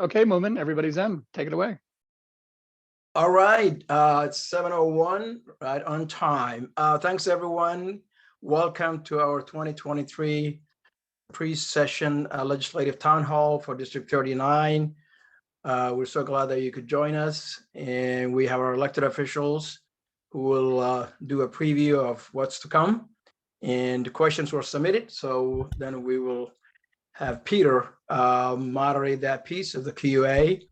Okay, Moomin, everybody's in. Take it away. All right, it's 7:01, right on time. Thanks, everyone. Welcome to our 2023 pre-session legislative town hall for District 39. We're so glad that you could join us, and we have our elected officials who will do a preview of what's to come. And the questions were submitted, so then we will have Peter moderate that piece of the QA.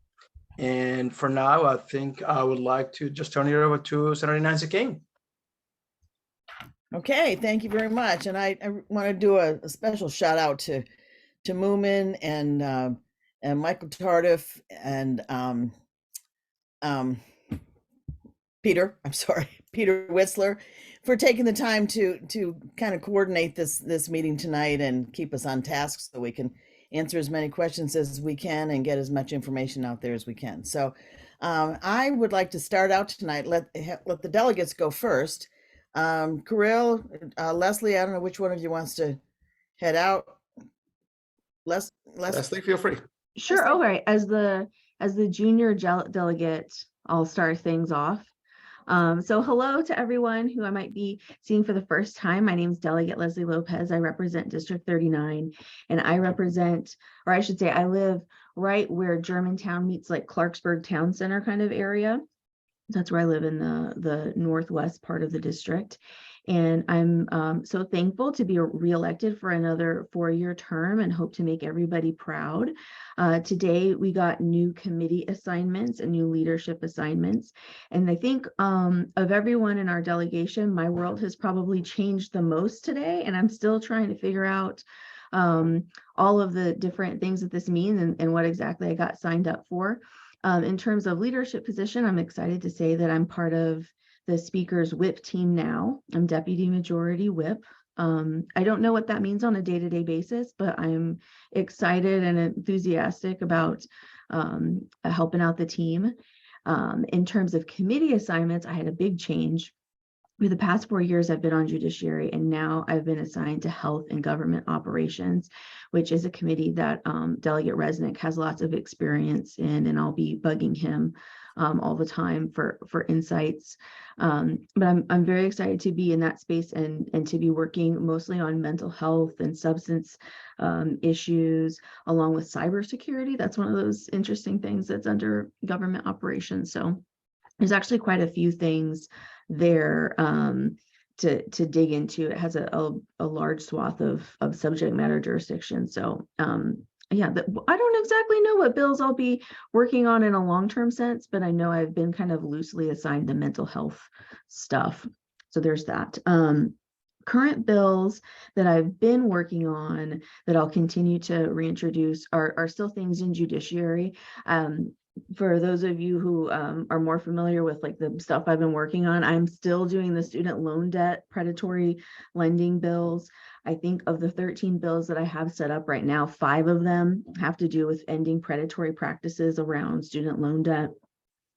And for now, I think I would like to just turn it over to Senator Nancy King. Okay, thank you very much. And I want to do a special shout out to Moomin and Michael Tardif and Peter Witzler for taking the time to kind of coordinate this meeting tonight and keep us on task so we can answer as many questions as we can and get as much information out there as we can. So I would like to start out tonight, let the delegates go first. Kirill, Leslie, I don't know which one of you wants to head out. Leslie, feel free. Sure. Leslie? All right. As the junior delegate, I'll start things off. So hello to everyone who I might be seeing for the first time. My name is Delegate Leslie Lopez. I represent District 39, and I represent, or I should say, I live right where Germantown meets like Clarksburg Town Center kind of area. That's where I live in the northwest part of the district. And I'm so thankful to be reelected for another 4-year term and hope to make everybody proud. Today, we got new committee assignments and new leadership assignments. And I think of everyone in our delegation, my world has probably changed the most today. And I'm still trying to figure out all of the different things that this means and what exactly I got signed up for. In terms of leadership position, I'm excited to say that I'm part of the Speaker's whip team now. I'm Deputy Majority Whip. I don't know what that means on a day-to-day basis, but I'm excited and enthusiastic about helping out the team. In terms of committee assignments, I had a big change. For the past 4 years, I've been on judiciary, and now I've been assigned to health and government operations, which is a committee that Delegate Resnick has lots of experience in, and I'll be bugging him all the time for insights. But I'm very excited to be in that space and to be working mostly on mental health and substance issues, along with cybersecurity. That's one of those interesting things that's under government operations. So there's actually quite a few things there to dig into. It has a large swath of subject matter jurisdiction. So yeah, I don't exactly know what bills I'll be working on in a long-term sense, but I know I've been kind of loosely assigned the mental health stuff. So there's that. Current bills that I've been working on that I'll continue to reintroduce are still things in judiciary. For those of you who are more familiar with like the stuff I've been working on, I'm still doing the student loan debt predatory lending bills. I think of the 13 bills that I have set up right now, 5 of them have to do with ending predatory practices around student loan debt.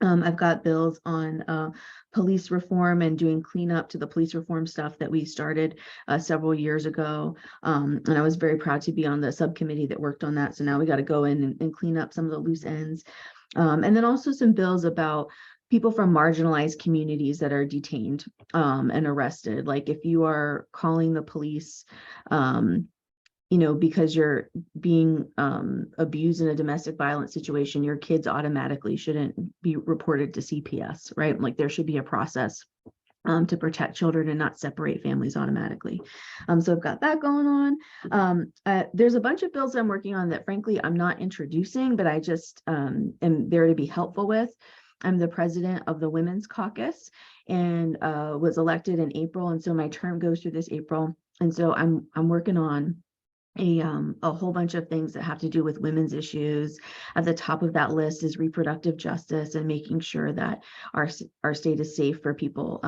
I've got bills on police reform and doing cleanup to the police reform stuff that we started several years ago. And I was very proud to be on the subcommittee that worked on that. So now we got to go in and clean up some of the loose ends. And then also some bills about people from marginalized communities that are detained and arrested. Like if you are calling the police, because you're being abused in a domestic violence situation, your kids automatically shouldn't be reported to CPS, right? Like there should be a process to protect children and not separate families automatically. So I've got that going on. There's a bunch of bills I'm working on that frankly I'm not introducing, but I just am there to be helpful with. I'm the president of the Women's Caucus and was elected in April, and so my term goes through this April. And so I'm working on a whole bunch of things that have to do with women's issues. At the top of that list is reproductive justice and making sure that our state is safe for people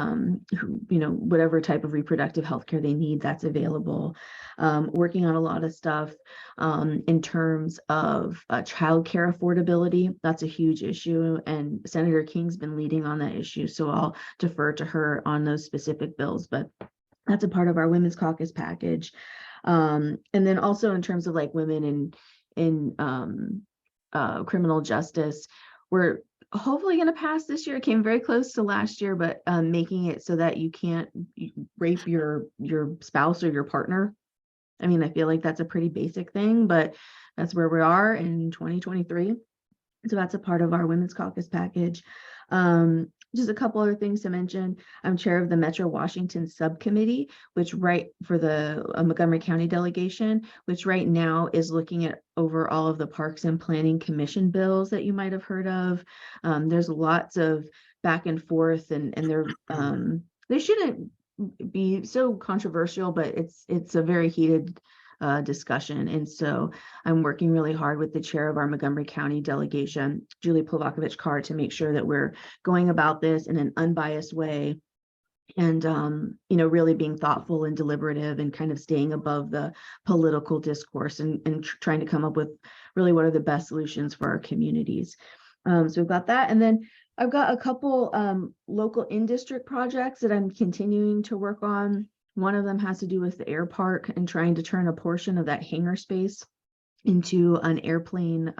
who, whatever type of reproductive health care they need, that's available. Working on a lot of stuff in terms of childcare affordability. That's a huge issue, and Senator King's been leading on that issue, so I'll defer to her on those specific bills, but that's a part of our Women's Caucus package. And then also in terms of like women in criminal justice. We're hopefully going to pass this year. It came very close to last year, but making it so that you can't rape your spouse or your partner. I mean, I feel like that's a pretty basic thing, but that's where we are in 2023. So that's a part of our Women's Caucus package. Just a couple other things to mention. I'm chair of the Metro Washington Subcommittee, which for the Montgomery County delegation, which right now is looking at over all of the Parks and Planning Commission bills that you might have heard of. There's lots of back and forth, and they shouldn't be so controversial, but it's a very heated discussion. And so I'm working really hard with the chair of our Montgomery County delegation, Julie Plavakovich-Carr, to make sure that we're going about this in an unbiased way and, really being thoughtful and deliberative and kind of staying above the political discourse and trying to come up with really what are the best solutions for our communities. So we've got that. And then I've got a couple local in-district projects that I'm continuing to work on. One of them has to do with the air park and trying to turn a portion of that hangar space into an airplane,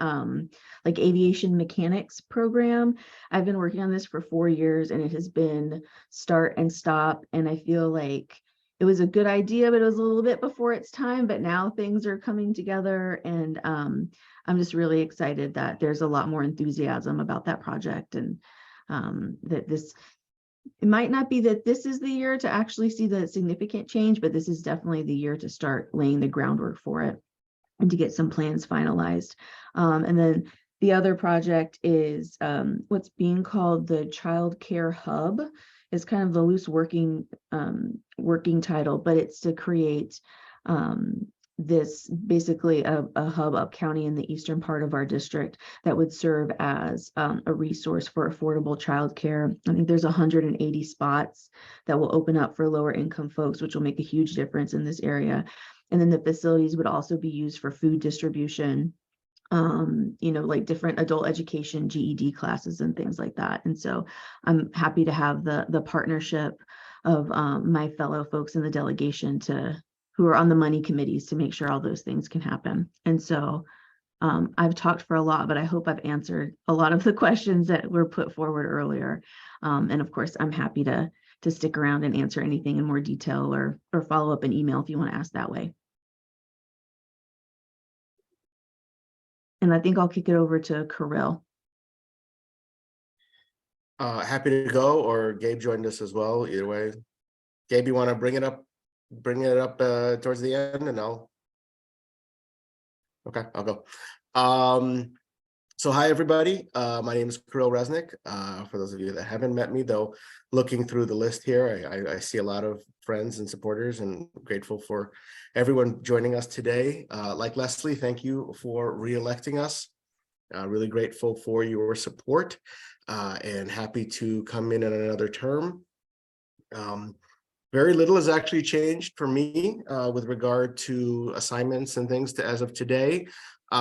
like aviation mechanics program. I've been working on this for 4 years and it has been start and stop. And I feel like it was a good idea, but it was a little bit before its time, but now things are coming together. And I'm just really excited that there's a lot more enthusiasm about that project, and that it might not be that this is the year to actually see the significant change, but this is definitely the year to start laying the groundwork for it and to get some plans finalized. And then the other project is what's being called the Child Care Hub. Is kind of the loose working title, but it's to create this basically a hub up county in the eastern part of our district that would serve as a resource for affordable childcare. I think there's 180 spots that will open up for lower income folks, which will make a huge difference in this area. And then the facilities would also be used for food distribution, like different adult education, GED classes and things like that. And so I'm happy to have the partnership of my fellow folks in the delegation who are on the money committees to make sure all those things can happen. And so I've talked for a lot, but I hope I've answered a lot of the questions that were put forward earlier. And of course, I'm happy to stick around and answer anything in more detail or follow up an email if you want to ask that way. And I think I'll kick it over to Kirill. Happy to go, or Gabe joined us as well. Either way, Gabe, you want to bring it up towards the end, and I'll go. So hi everybody, my name is Kirill Resnick. For those of you that haven't met me, though, looking through the list here, I see a lot of friends and supporters, and grateful for everyone joining us today. Like Leslie, thank you for re-electing us. Really grateful for your support, and happy to come in another term. Very little has actually changed for me with regard to assignments and things as of today.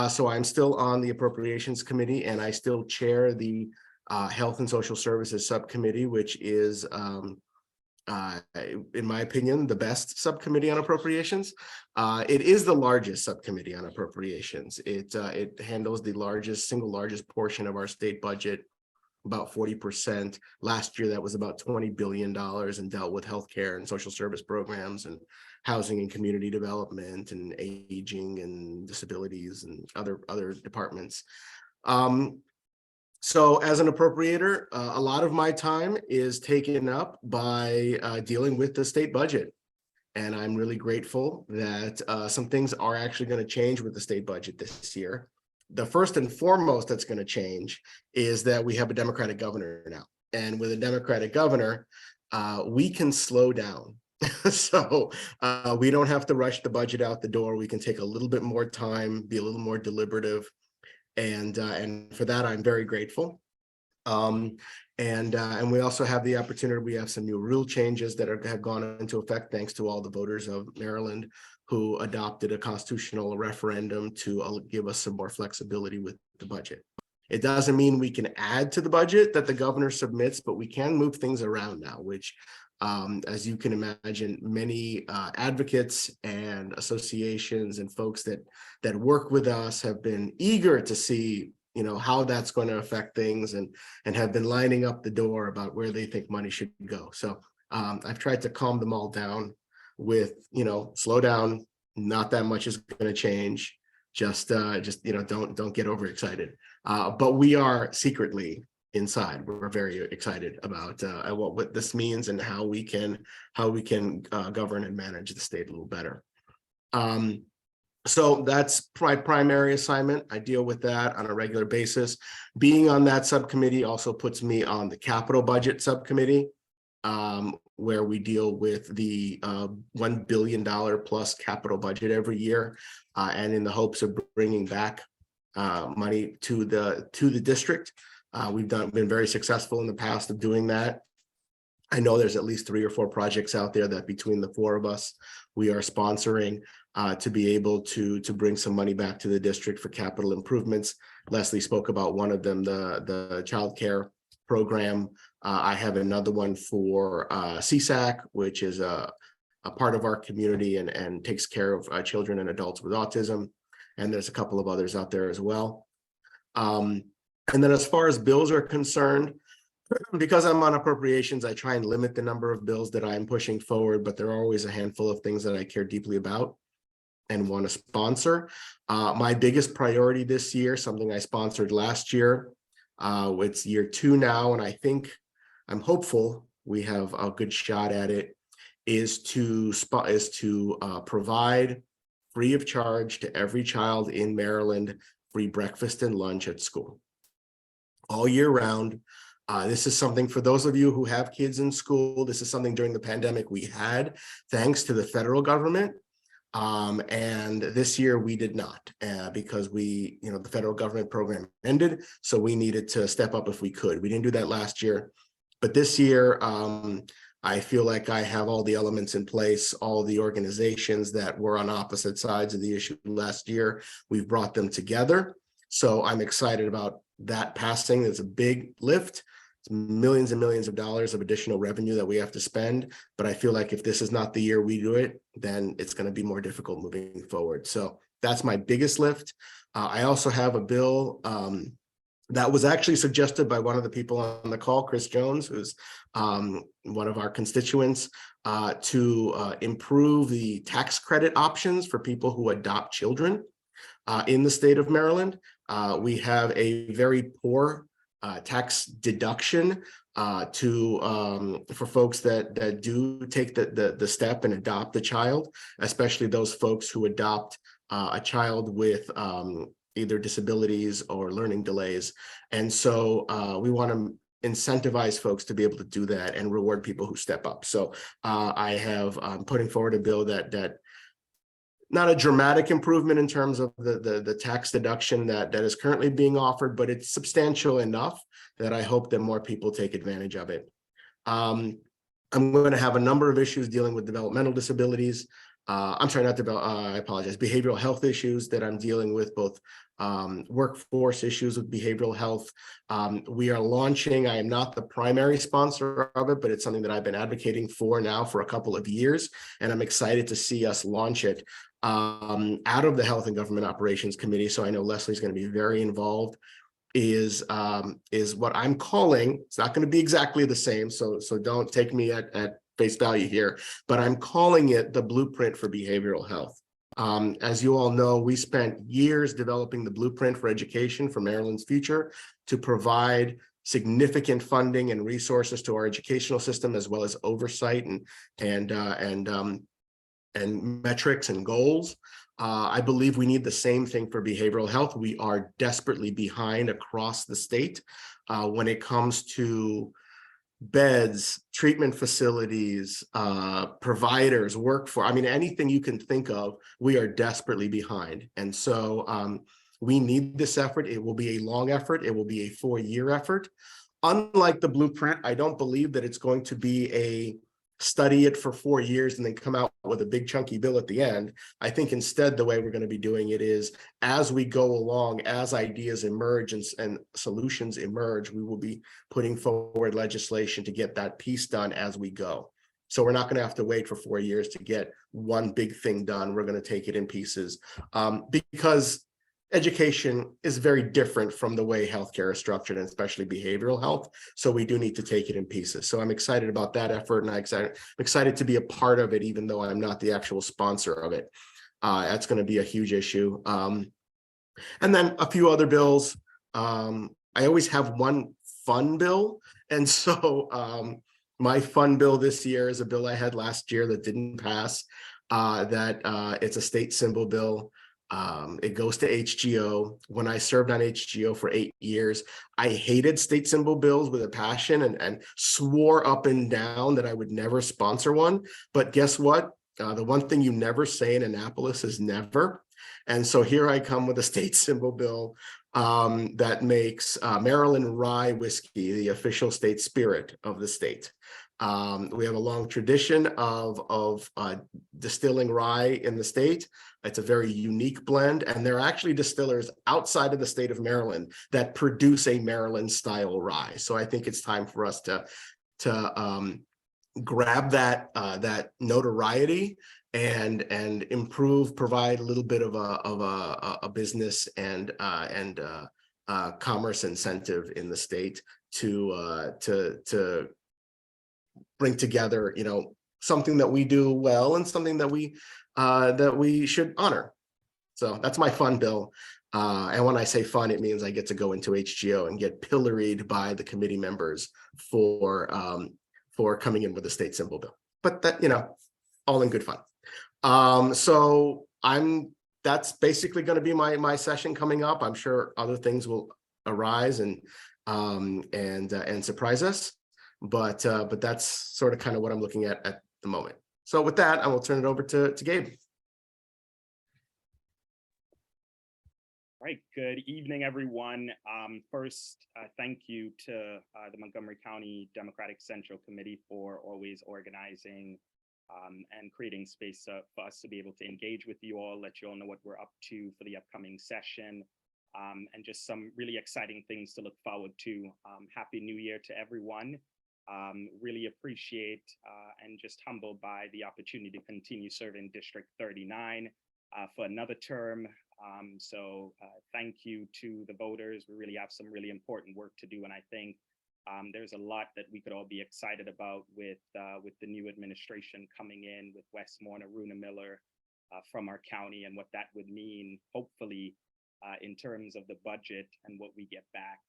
So I'm still on the Appropriations Committee, and I still chair the Health and Social Services Subcommittee, which is, in my opinion, the best subcommittee on appropriations. It is the largest subcommittee on appropriations. It handles the single largest portion of our state budget, about 40%. Last year, that was about $20 billion, and dealt with healthcare and social service programs and housing and community development and aging and disabilities and other departments. So as an appropriator, a lot of my time is taken up by dealing with the state budget. And I'm really grateful that some things are actually going to change with the state budget this year. The first and foremost that's going to change is that we have a Democratic governor now. And with a Democratic governor, we can slow down. So we don't have to rush the budget out the door. We can take a little bit more time, be a little more deliberative. And for that, I'm very grateful. And we also have the opportunity, we have some new rule changes that have gone into effect thanks to all the voters of Maryland who adopted a constitutional referendum to give us some more flexibility with the budget. It doesn't mean we can add to the budget that the governor submits, but we can move things around now, which, as you can imagine, many advocates and associations and folks that work with us have been eager to see how that's going to affect things, and have been lining up the door about where they think money should go. So I've tried to calm them all down with, slow down, not that much is going to change. Just don't get overexcited. But we are secretly inside, we're very excited about what this means and how we can govern and manage the state a little better. So that's my primary assignment. I deal with that on a regular basis. Being on that subcommittee also puts me on the capital budget subcommittee, where we deal with the $1 billion plus capital budget every year, and in the hopes of bringing back money to the district. We've been very successful in the past of doing that. I know there's at least 3 or 4 projects out there that between the 4 of us, we are sponsoring to be able to bring some money back to the district for capital improvements. Leslie spoke about one of them, the child care program. I have another one for CSAC, which is a part of our community and takes care of children and adults with autism. And there's a couple of others out there as well. And then as far as bills are concerned, because I'm on appropriations, I try and limit the number of bills that I'm pushing forward, but there are always a handful of things that I care deeply about and want to sponsor. My biggest priority this year, something I sponsored last year, it's year 2 now, and I think I'm hopeful we have a good shot at it, is to provide free of charge to every child in Maryland free breakfast and lunch at school all year round. This is something for those of you who have kids in school. This is something during the pandemic we had, thanks to the federal government. And this year we did not, because the federal government program ended. So we needed to step up if we could. We didn't do that last year, but this year, I feel like I have all the elements in place, all the organizations that were on opposite sides of the issue last year. We've brought them together. So I'm excited about that passing. It's a big lift. It's millions and millions of dollars of additional revenue that we have to spend. But I feel like if this is not the year we do it, then it's going to be more difficult moving forward. So that's my biggest lift. I also have a bill that was actually suggested by one of the people on the call, Chris Jones, who's one of our constituents, to improve the tax credit options for people who adopt children in the state of Maryland. We have a very poor tax deduction for folks that do take the step and adopt a child, especially those folks who adopt a child with either disabilities or learning delays. And so we want to incentivize folks to be able to do that and reward people who step up. So I'm putting forward a bill that not a dramatic improvement in terms of the tax deduction that is currently being offered, but it's substantial enough that I hope that more people take advantage of it. I'm going to have a number of issues dealing with developmental disabilities. I'm sorry, I apologize, behavioral health issues that I'm dealing with, both workforce issues with behavioral health. We are launching, I am not the primary sponsor of it, but it's something that I've been advocating for now for a couple of years, and I'm excited to see us launch it out of the Health and Government Operations Committee. So I know Leslie's going to be very involved. Is what I'm calling, it's not going to be exactly the same, so don't take me at face value here, but I'm calling it the blueprint for behavioral health. As you all know, we spent years developing the blueprint for education for Maryland's future to provide significant funding and resources to our educational system, as well as oversight and metrics and goals. I believe we need the same thing for behavioral health. We are desperately behind across the state when it comes to beds, treatment facilities, providers, workforce. I mean, anything you can think of, we are desperately behind. And so we need this effort. It will be a long effort. It will be a 4-year effort. Unlike the blueprint, I don't believe that it's going to be a study it for 4 years and then come out with a big chunky bill at the end. I think instead the way we're going to be doing it is, as we go along, as ideas emerge and solutions emerge, we will be putting forward legislation to get that piece done as we go. So we're not going to have to wait for 4 years to get one big thing done. We're going to take it in pieces because education is very different from the way healthcare is structured, and especially behavioral health. So we do need to take it in pieces. So I'm excited about that effort, and I'm excited to be a part of it, even though I'm not the actual sponsor of it. That's going to be a huge issue. And then a few other bills. I always have one fun bill. And so my fun bill this year is a bill I had last year that didn't pass. It's a state symbol bill. It goes to HGO. When I served on HGO for 8 years, I hated state symbol bills with a passion and swore up and down that I would never sponsor one. But guess what? The one thing you never say in Annapolis is never. And so here I come with a state symbol bill that makes Maryland rye whiskey the official state spirit of the state. We have a long tradition of distilling rye in the state. It's a very unique blend, and there are actually distillers outside of the state of Maryland that produce a Maryland style rye. So I think it's time for us to grab that notoriety and improve, provide a little bit of a business and commerce incentive in the state to bring together, something that we do well and something that we should honor. So that's my fun bill. And when I say fun, it means I get to go into HGO and get pilloried by the committee members for coming in with a state symbol bill. But that, all in good fun. So that's basically going to be my session coming up. I'm sure other things will arise and surprise us. But that's sort of kind of what I'm looking at the moment. So with that, I will turn it over to Gabe. All right, good evening, everyone. First, thank you to the Montgomery County Democratic Central Committee for always organizing and creating space for us to be able to engage with you all, let you all know what we're up to for the upcoming session, and just some really exciting things to look forward to. Happy New Year to everyone. Really appreciate and just humbled by the opportunity to continue serving District 39 for another term. So thank you to the voters. We really have some really important work to do, and I think there's a lot that we could all be excited about with the new administration coming in, with Wes Moore and Aruna Miller from our county, and what that would mean, hopefully, in terms of the budget and what we get back.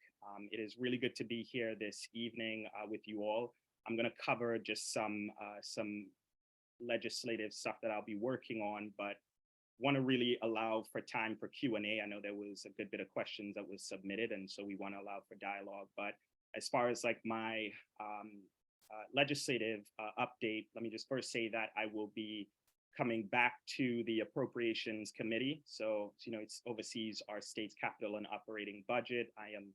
It is really good to be here this evening with you all. I'm going to cover just some legislative stuff that I'll be working on, but want to really allow for time for Q&A. I know there was a good bit of questions that was submitted, and so we want to allow for dialogue. But as far as like my legislative update, let me just first say that I will be coming back to the Appropriations Committee. So, it oversees our state's capital and operating budget. I am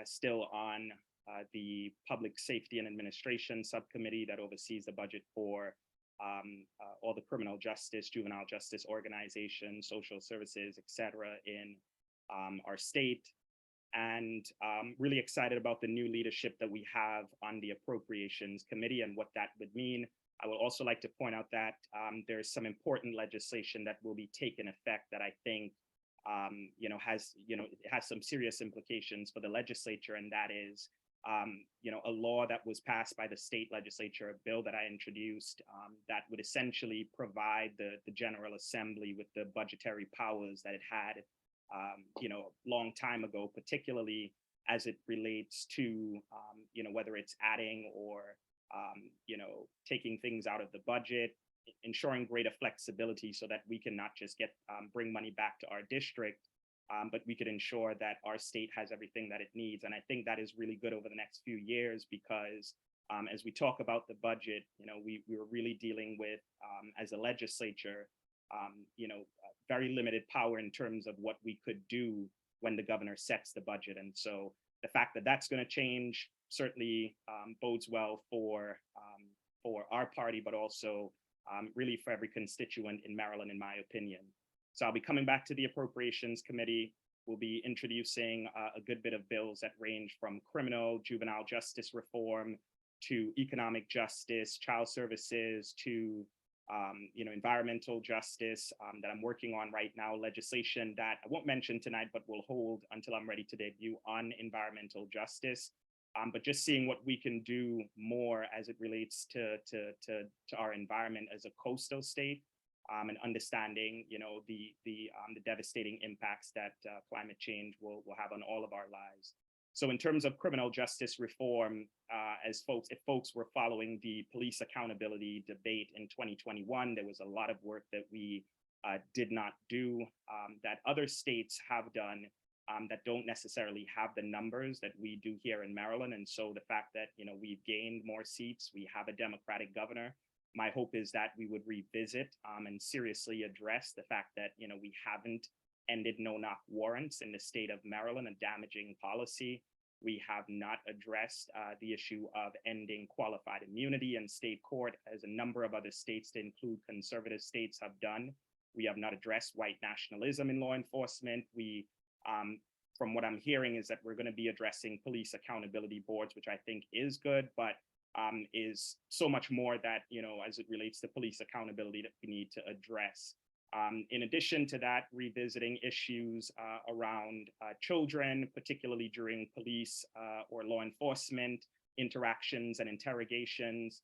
still on the Public Safety and Administration Subcommittee that oversees the budget for all the criminal justice, juvenile justice organizations, social services, etc. in our state. And really excited about the new leadership that we have on the Appropriations Committee and what that would mean. I would also like to point out that there's some important legislation that will be taking effect that I think has some serious implications for the legislature, and that is a law that was passed by the state legislature, a bill that I introduced that would essentially provide the General Assembly with the budgetary powers that it had a long time ago, particularly as it relates to whether it's adding or taking things out of the budget, ensuring greater flexibility so that we can not just bring money back to our district, but we could ensure that our state has everything that it needs. And I think that is really good over the next few years because as we talk about the budget, we were really dealing with, as a legislature, very limited power in terms of what we could do when the governor sets the budget. And so the fact that that's going to change certainly bodes well for our party, but also really for every constituent in Maryland, in my opinion. So I'll be coming back to the Appropriations Committee. We'll be introducing a good bit of bills that range from criminal, juvenile justice reform to economic justice, child services, to environmental justice that I'm working on right now, legislation that I won't mention tonight, but will hold until I'm ready to debut on environmental justice. But just seeing what we can do more as it relates to our environment as a coastal state, and understanding, the devastating impacts that climate change will have on all of our lives. So in terms of criminal justice reform, if folks were following the police accountability debate in 2021, there was a lot of work that we did not do, that other states have done, that don't necessarily have the numbers that we do here in Maryland. And so the fact that, we've gained more seats, we have a Democratic governor, my hope is that we would revisit and seriously address the fact that, we haven't ended no-knock warrants in the state of Maryland, a damaging policy. We have not addressed the issue of ending qualified immunity in state court, as a number of other states, to include conservative states, have done. We have not addressed white nationalism in law enforcement. We, from what I'm hearing, is that we're going to be addressing police accountability boards, which I think is good, but is so much more that, as it relates to police accountability, that we need to address. In addition to that, revisiting issues around children, particularly during police or law enforcement interactions and interrogations.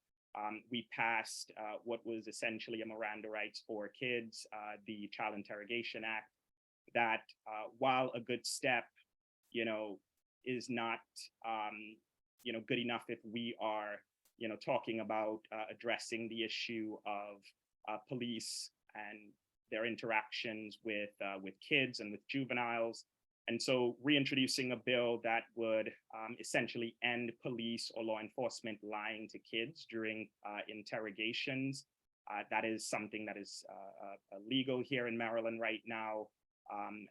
We passed what was essentially a Miranda rights for kids, the Child Interrogation Act, that while a good step, is not, good enough if we are, talking about addressing the issue of police and their interactions with kids and with juveniles. And so reintroducing a bill that would essentially end police or law enforcement lying to kids during interrogations. That is something that is illegal here in Maryland right now.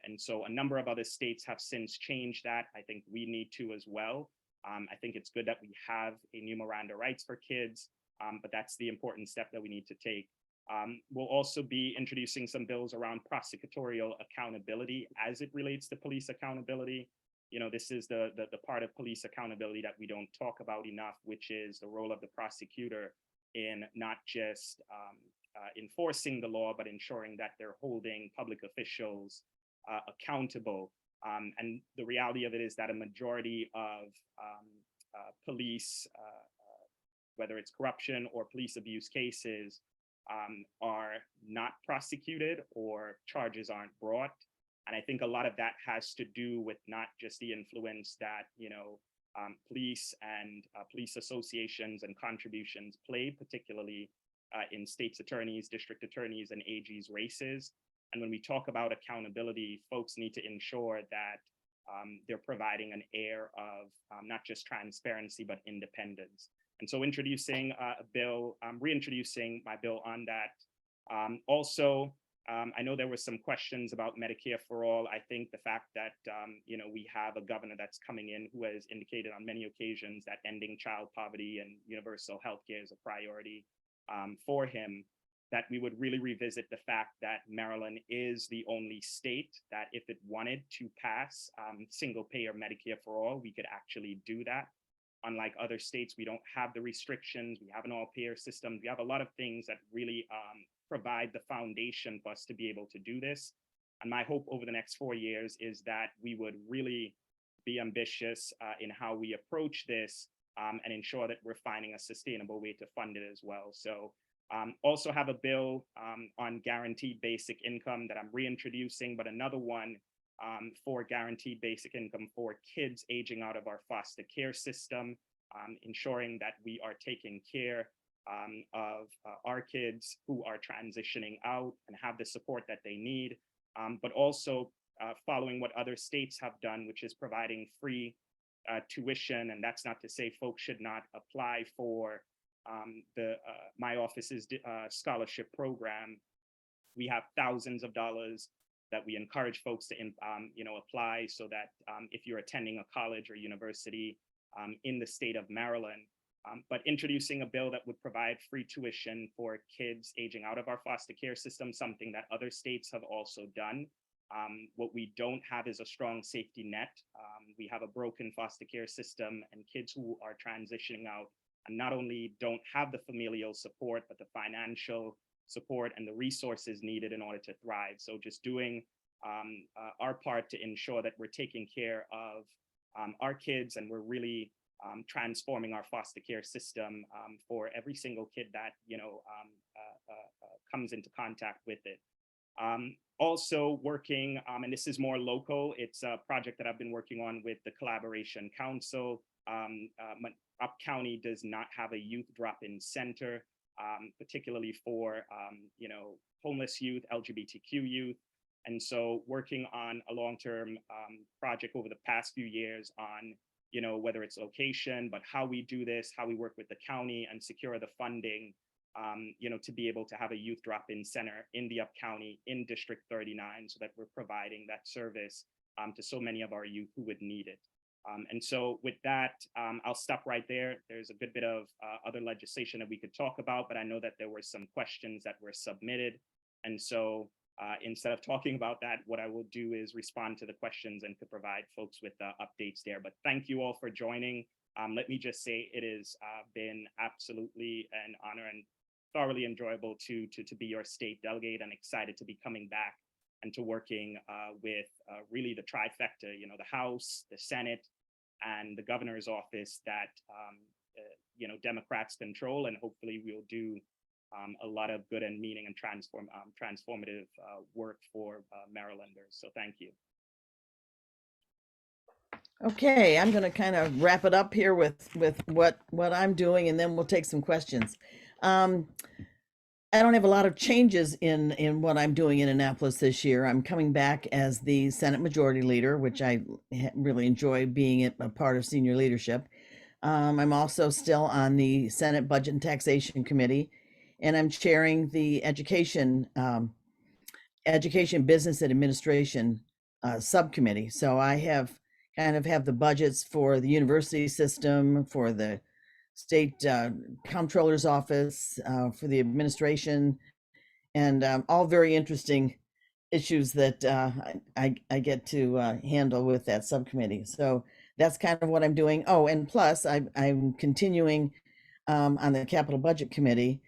And so a number of other states have since changed that. I think we need to as well. I think it's good that we have a new Miranda rights for kids, but that's the important step that we need to take. We'll also be introducing some bills around prosecutorial accountability as it relates to police accountability. This is the part of police accountability that we don't talk about enough, which is the role of the prosecutor in not just enforcing the law, but ensuring that they're holding public officials accountable. And the reality of it is that a majority of police, whether it's corruption or police abuse cases, are not prosecuted or charges aren't brought. And I think a lot of that has to do with not just the influence that, police and police associations and contributions play, particularly in states' attorneys, district attorneys, and AG's races. And when we talk about accountability, folks need to ensure that they're providing an air of not just transparency, but independence. And so introducing a bill, reintroducing my bill on that. Also, I know there were some questions about Medicare for all. I think the fact that, we have a governor that's coming in who has indicated on many occasions that ending child poverty and universal health care is a priority for him, that we would really revisit the fact that Maryland is the only state that if it wanted to pass single payer Medicare for all, we could actually do that. Unlike other states, we don't have the restrictions. We have an all-payer system. We have a lot of things that really provide the foundation for us to be able to do this. And my hope over the next 4 years is that we would really be ambitious in how we approach this and ensure that we're finding a sustainable way to fund it as well. So also have a bill on guaranteed basic income that I'm reintroducing, but another one for guaranteed basic income for kids aging out of our foster care system, ensuring that we are taking care of our kids who are transitioning out and have the support that they need, but also following what other states have done, which is providing free tuition. And that's not to say folks should not apply for my office's scholarship program. We have thousands of dollars that we encourage folks to apply, so that if you're attending a college or university in the state of Maryland, but introducing a bill that would provide free tuition for kids aging out of our foster care system, something that other states have also done. What we don't have is a strong safety net. We have a broken foster care system, and kids who are transitioning out and not only don't have the familial support, but the financial support and the resources needed in order to thrive. So just doing our part to ensure that we're taking care of our kids, and we're really transforming our foster care system for every single kid that comes into contact with it. Also working, and this is more local, it's a project that I've been working on with the Collaboration Council. Up County does not have a youth drop-in center, particularly for homeless youth, LGBTQ youth. And so working on a long-term project over the past few years on whether it's location, but how we do this, how we work with the county and secure the funding, to be able to have a youth drop-in center in the Up County in District 39, so that we're providing that service to so many of our youth who would need it. And so with that, I'll stop right there. There's a good bit of other legislation that we could talk about, but I know that there were some questions that were submitted. And so instead of talking about that, what I will do is respond to the questions and to provide folks with updates there. But thank you all for joining. Let me just say it has been absolutely an honor and thoroughly enjoyable to be your state delegate, and excited to be coming back and to working with really the trifecta, the House, the Senate, and the governor's office that Democrats control, and hopefully we'll do a lot of good and meaning and transformative work for Marylanders. So thank you. Okay, I'm going to kind of wrap it up here with what I'm doing, and then we'll take some questions. I don't have a lot of changes in what I'm doing in Annapolis this year. I'm coming back as the Senate Majority Leader, which I really enjoy being a part of senior leadership. I'm also still on the Senate Budget and Taxation Committee, and I'm chairing the Education Business and Administration Subcommittee. So I have the budgets for the university system, for the state comptroller's office, for the administration, and all very interesting issues that I get to handle with that subcommittee. So that's kind of what I'm doing. Oh, and plus I'm continuing on the Capital Budget Committee.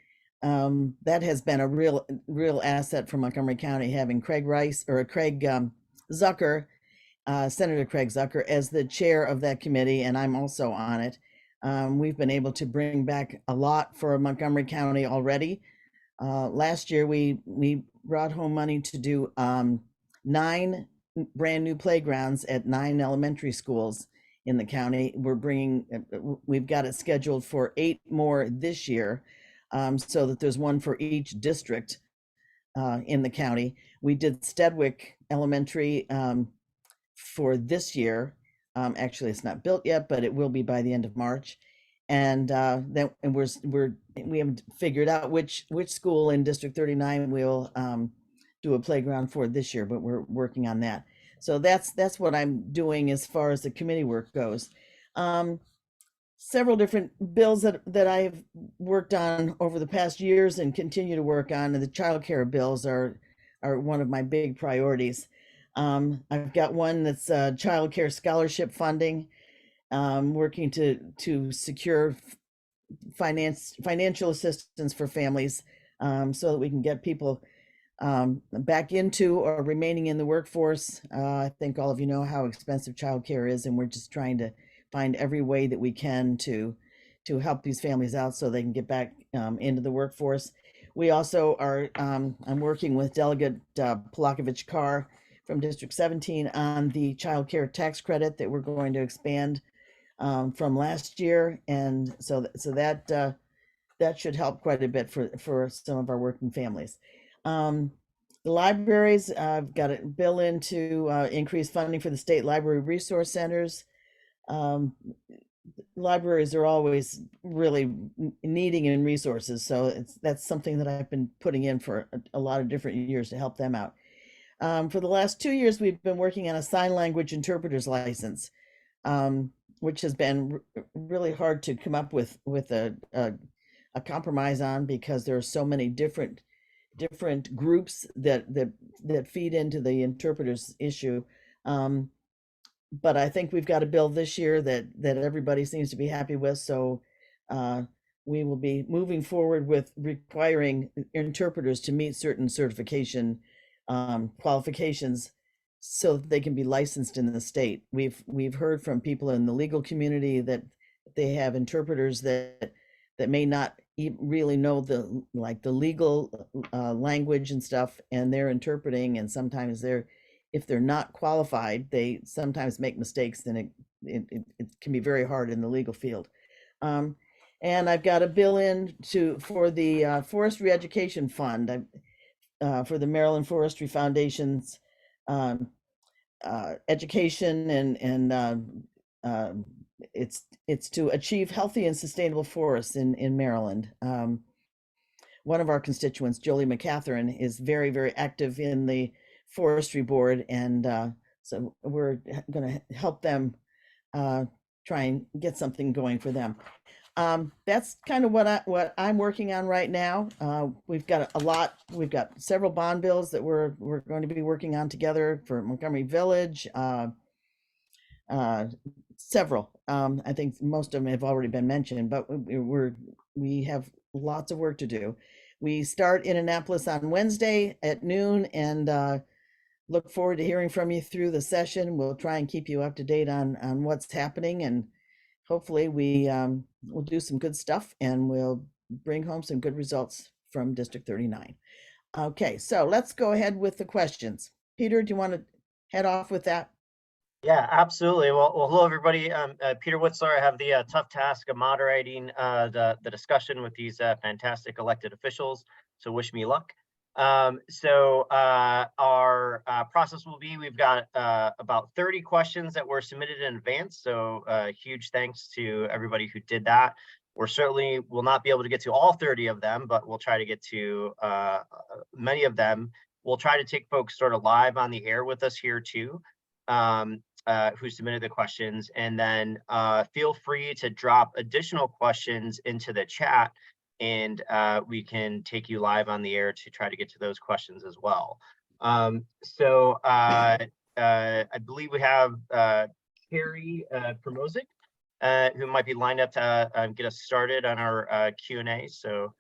That has been a real asset for Montgomery County, having Senator Craig Zucker as the chair of that committee, and I'm also on it. We've been able to bring back a lot for Montgomery County already. Last year, we brought home money to do 9 brand new playgrounds at 9 elementary schools in the county. We've got it scheduled for 8 more this year, so that there's one for each district in the county. We did Stedwick Elementary for this year. Actually, it's not built yet, but it will be by the end of March. And we haven't figured out which school in District 39 we'll do a playground for this year, but we're working on that. So that's what I'm doing as far as the committee work goes. Several different bills that I've worked on over the past years and continue to work on, and the child care bills are one of my big priorities. I've got one that's child care scholarship funding, working to secure financial assistance for families, so that we can get people back into or remaining in the workforce. I think all of you know how expensive childcare is, and we're just trying to find every way that we can to help these families out so they can get back into the workforce. We also are, I'm working with Delegate Polakovich Carr from District 17 on the child care tax credit that we're going to expand from last year. And so that should help quite a bit for some of our working families. The libraries, I've got a bill in to increase funding for the state library resource centers. Libraries are always really needing in resources, so that's something that I've been putting in for a lot of different years to help them out. For the last 2 years, we've been working on a sign language interpreter's license, which has been really hard to come up with a compromise on, because there are so many different groups that feed into the interpreters issue. But I think we've got a bill this year that everybody seems to be happy with. So we will be moving forward with requiring interpreters to meet certain certification qualifications so that they can be licensed in the state. We've heard from people in the legal community that they have interpreters that may not really know the legal language and stuff, and they're interpreting, and sometimes if they're not qualified, they sometimes make mistakes, and it can be very hard in the legal field. And I've got a bill in for the Forestry Education Fund for the Maryland Forestry Foundation's education, and it's to achieve healthy and sustainable forests in Maryland. One of our constituents, Jolie McCatherine, is very, very active in the forestry board, and so we're going to help them try and get something going for them. That's kind of what I'm working on right now. We've got a lot. We've got several bond bills that we're going to be working on together for Montgomery Village. Several. I think most of them have already been mentioned, but we have lots of work to do. We start in Annapolis on Wednesday at noon, and look forward to hearing from you through the session. We'll try and keep you up to date on what's happening, and hopefully we'll do some good stuff, and we'll bring home some good results from District 39. Okay, so let's go ahead with the questions. Peter, do you want to head off with that? Yeah, absolutely. Well, hello, everybody. Peter Witzler. I have the tough task of moderating the discussion with these fantastic elected officials. So wish me luck. So our process will be, we've got about 30 questions that were submitted in advance. So huge thanks to everybody who did that. We're certainly will not be able to get to all 30 of them, but we'll try to get to many of them. We'll try to take folks sort of live on the air with us here too, who submitted the questions, and then feel free to drop additional questions into the chat, and we can take you live on the air to try to get to those questions as well. So I believe we have Carrie Promozic, who might be lined up to get us started on our Q&A. So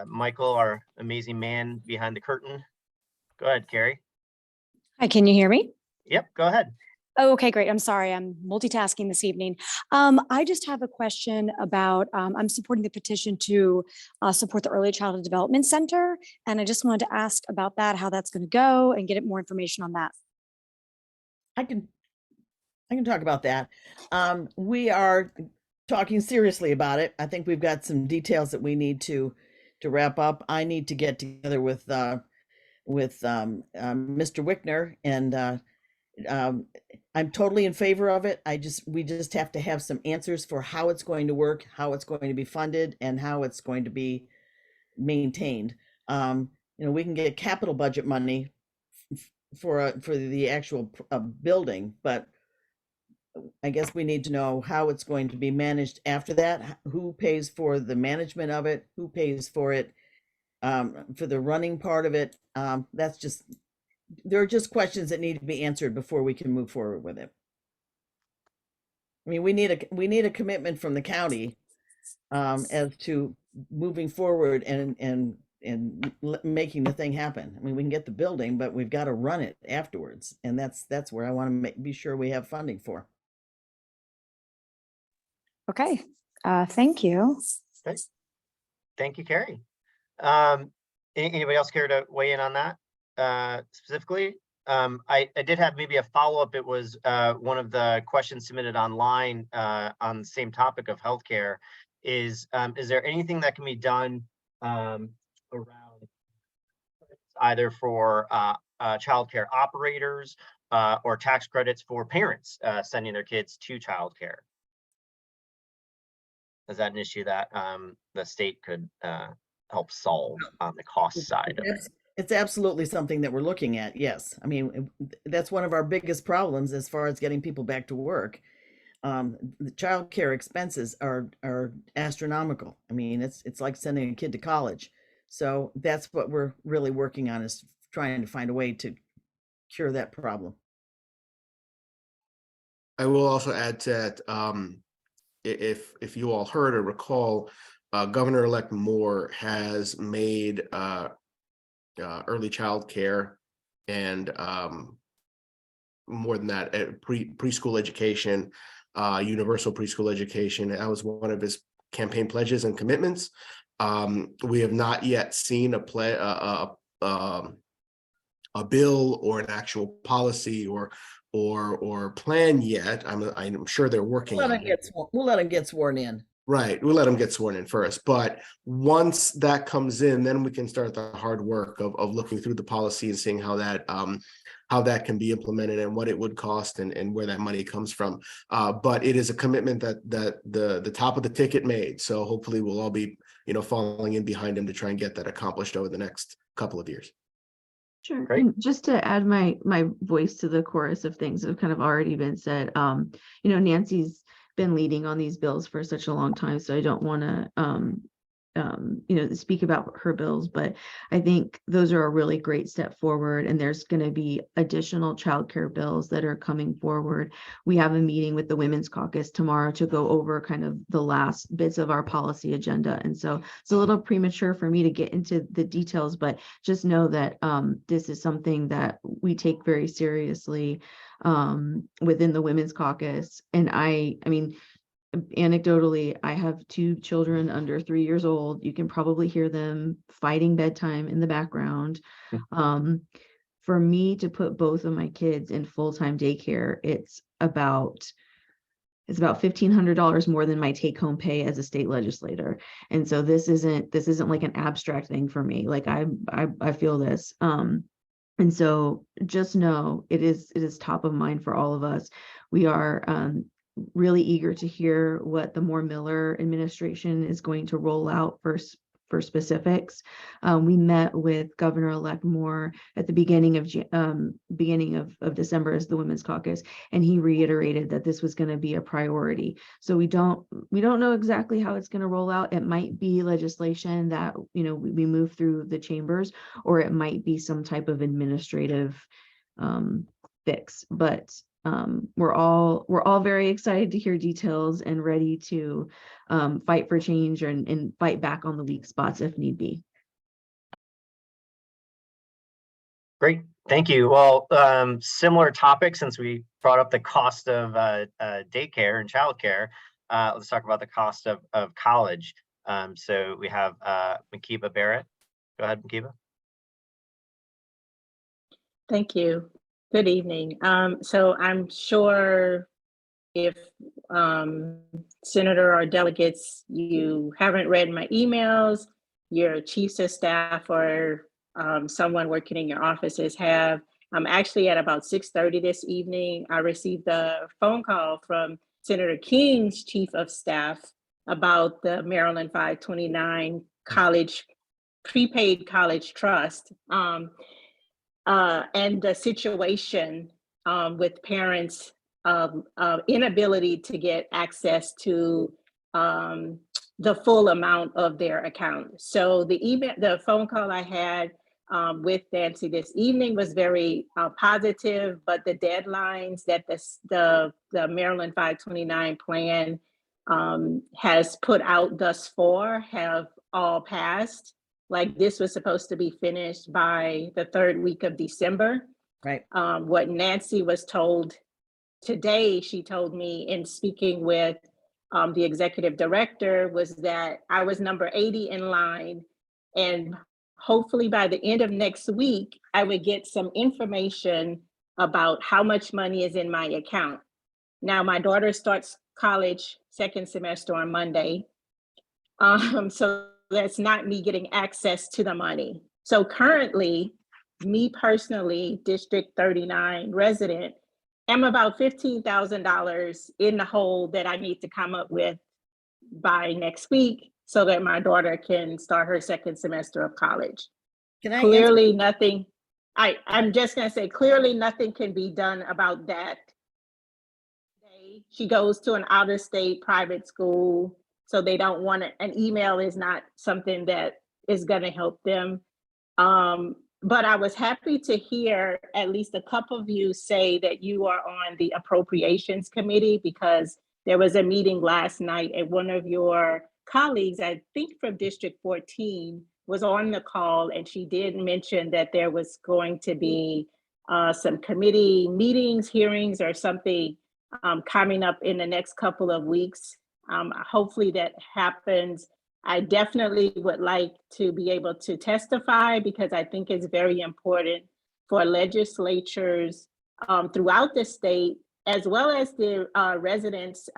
Michael, our amazing man behind the curtain. Go ahead, Carrie. Hi, can you hear me? Yep, go ahead. Oh, okay, great. I'm sorry, I'm multitasking this evening. I just have a question about, I'm supporting the petition to support the Early Childhood Development Center. And I just wanted to ask about that, how that's going to go, and get more information on that. I can talk about that. We are talking seriously about it. I think we've got some details that we need to wrap up. I need to get together with Mr. Wickner, and I'm totally in favor of it. We just have to have some answers for how it's going to work, how it's going to be funded, and how it's going to be maintained. We can get capital budget money for the actual building, but I guess we need to know how it's going to be managed after that. Who pays for the management of it? Who pays for it for the running part of it? There are just questions that need to be answered before we can move forward with it. I mean, we need a commitment from the county as to moving forward and making the thing happen. I mean, we can get the building, but we've got to run it afterwards, and that's where I want to be sure we have funding for. Okay, thank you. Okay. Thank you, Carrie. Anybody else care to weigh in on that specifically? I did have maybe a follow-up. It was one of the questions submitted online on the same topic of healthcare. Is there anything that can be done around either for childcare operators or tax credits for parents sending their kids to childcare? Is that an issue that the state could help solve on the cost side of it? It's absolutely something that we're looking at. Yes. I mean, that's one of our biggest problems as far as getting people back to work. The child care expenses are astronomical. I mean, it's like sending a kid to college. So that's what we're really working on, is trying to find a way to cure that problem. I will also add to that, if you all heard or recall, Governor-elect Moore has made early child care and more than that, preschool education, universal preschool education. That was one of his campaign pledges and commitments. We have not yet seen a bill or an actual policy or plan yet. I'm sure they're working We'll on let him it. we'll let him get sworn in. Right, we'll let them get sworn in first, but once that comes in, then we can start the hard work of looking through the policy and seeing how that can be implemented and what it would cost and where that money comes from. But it is a commitment that the top of the ticket made. So hopefully we'll all be, falling in behind him to try and get that accomplished over the next couple of years. Sure. Great. And just to add my voice to the chorus of things that have kind of already been said, Nancy's been leading on these bills for such a long time, so I don't want to speak about her bills, but I think those are a really great step forward, and there's going to be additional childcare bills that are coming forward. We have a meeting with the Women's Caucus tomorrow to go over kind of the last bits of our policy agenda, and so it's a little premature for me to get into the details, but just know that this is something that we take very seriously within the Women's Caucus. And I mean, anecdotally, I have 2 children under 3 years old. You can probably hear them fighting bedtime in the background. For me to put both of my kids in full-time daycare, it's about $1,500 more than my take-home pay as a state legislator. And so this isn't like an abstract thing for me. Like I feel this. And so just know it is top of mind for all of us. We are really eager to hear what the Moore-Miller administration is going to roll out for specifics. We met with Governor-elect Moore at the beginning of December as the Women's Caucus, and he reiterated that this was going to be a priority. So we don't know exactly how it's going to roll out. It might be legislation that we move through the chambers, or it might be some type of administrative fix. But we're all very excited to hear details and ready to fight for change and fight back on the weak spots if need be. Great, thank you. Well, similar topic, since we brought up the cost of daycare and childcare, let's talk about the cost of college. So we have Makiba Barrett. Go ahead, Makiba. Thank you. Good evening. So I'm sure if Senator or delegates, you haven't read my emails, your chiefs of staff or someone working in your offices have. I'm actually at about 6:30 this evening. I received a phone call from Senator King's chief of staff about the Maryland 529 college, prepaid college trust. And the situation with parents' inability to get access to the full amount of their account. So the phone call I had with Nancy this evening was very positive, but the deadlines that the Maryland 529 plan has put out thus far have all passed. Like this was supposed to be finished by the 3rd week of December. Right. What Nancy was told today, she told me in speaking with the executive director, was that I was number 80 in line, and hopefully by the end of next week, I would get some information about how much money is in my account. Now, my daughter starts college 2nd semester on Monday. So that's not me getting access to the money. So currently, me personally, District 39 resident, am about $15,000 in the hole that I need to come up with by next week so that my daughter can start her 2nd semester of college. Can I Clearly nothing, I'm just gonna say, clearly nothing can be done about that. She goes to an out-of-state private school, so they don't want it. An email is not something that is gonna help them. But I was happy to hear at least a couple of you say that you are on the Appropriations Committee, because there was a meeting last night at one of your colleagues, I think from District 14, was on the call, and she did mention that there was going to be some committee meetings, hearings, or something coming up in the next couple of weeks. Hopefully that happens. I definitely would like to be able to testify because I think it's very important for legislatures throughout the state, as well as the residents,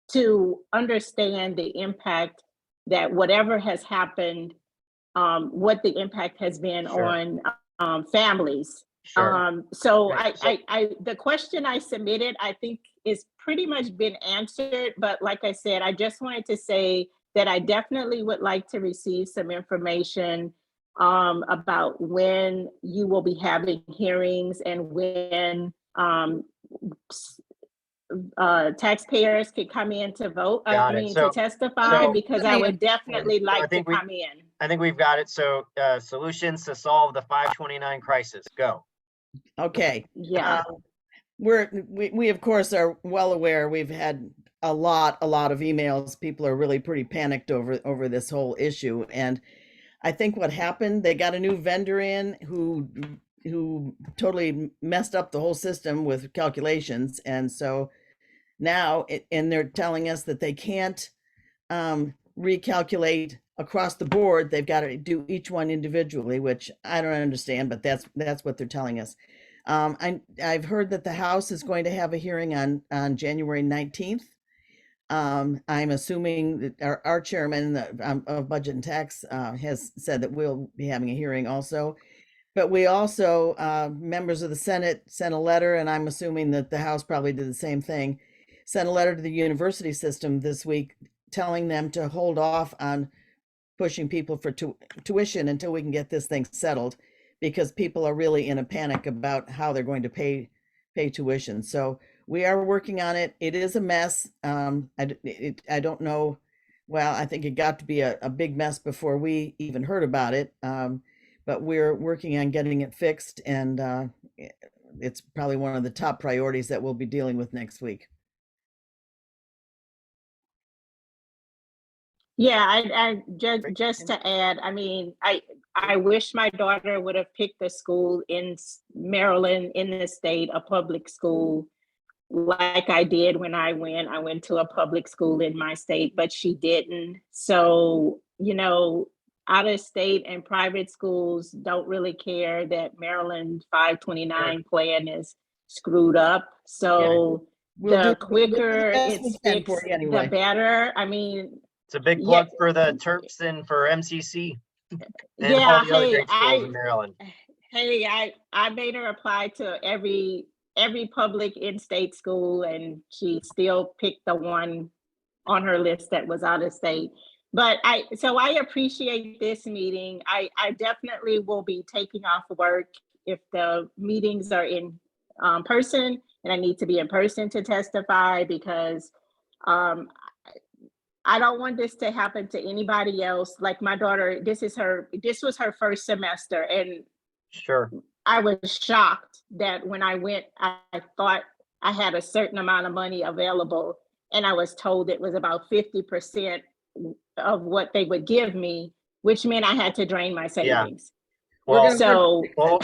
to understand the impact that whatever has happened, what the impact has been Sure. on families. Sure. So Right, so- the question I submitted, I think is pretty much been answered, but like I said, I just wanted to say that I definitely would like to receive some information about when you will be having hearings and when taxpayers could come in to vote, Got it. to testify, so- because I would definitely So I like to think we- come in. I think we've got it. So solutions to solve the 529 crisis. Go. Okay. Yeah. We of course are well aware. We've had a lot of emails. People are really pretty panicked over this whole issue. And I think what happened, they got a new vendor in who totally messed up the whole system with calculations. And so now, and they're telling us that they can't recalculate across the board. They've got to do each one individually, which I don't understand, but that's what they're telling us. I've heard that the House is going to have a hearing on January 19th. I'm assuming that our chairman of Budget and Tax has said that we'll be having a hearing also. But we also, members of the Senate sent a letter, and I'm assuming that the House probably did the same thing, sent a letter to the university system this week telling them to hold off on pushing people for tuition until we can get this thing settled, because people are really in a panic about how they're going to pay tuition. So we are working on it. It is a mess. I don't know. Well, I think it got to be a big mess before we even heard about it. But we're working on getting it fixed, and it's probably one of the top priorities that we'll be dealing with next week. Yeah, I just to add, I mean, I wish my daughter would have picked a school in Maryland, in the state, a public school, like I did when I went to a public school in my state, but she didn't. So, out of state and private schools don't really care that Maryland 529 plan is screwed up. So the quicker it's fixed, the better. I mean, It's a big plug for the Terps and for MCC. And yeah, all the other hey, great schools in Maryland. Hey, I made her apply to every public in-state school, and she still picked the one on her list that was out of state. But I appreciate this meeting. I definitely will be taking off work if the meetings are in person, and I need to be in person to testify, because I don't want this to happen to anybody else. Like my daughter, this was her first semester, and sure, I was shocked that when I went, I thought I had a certain amount of money available, and I was told it was about 50% of what they would give me, which meant I had to drain my savings. Well,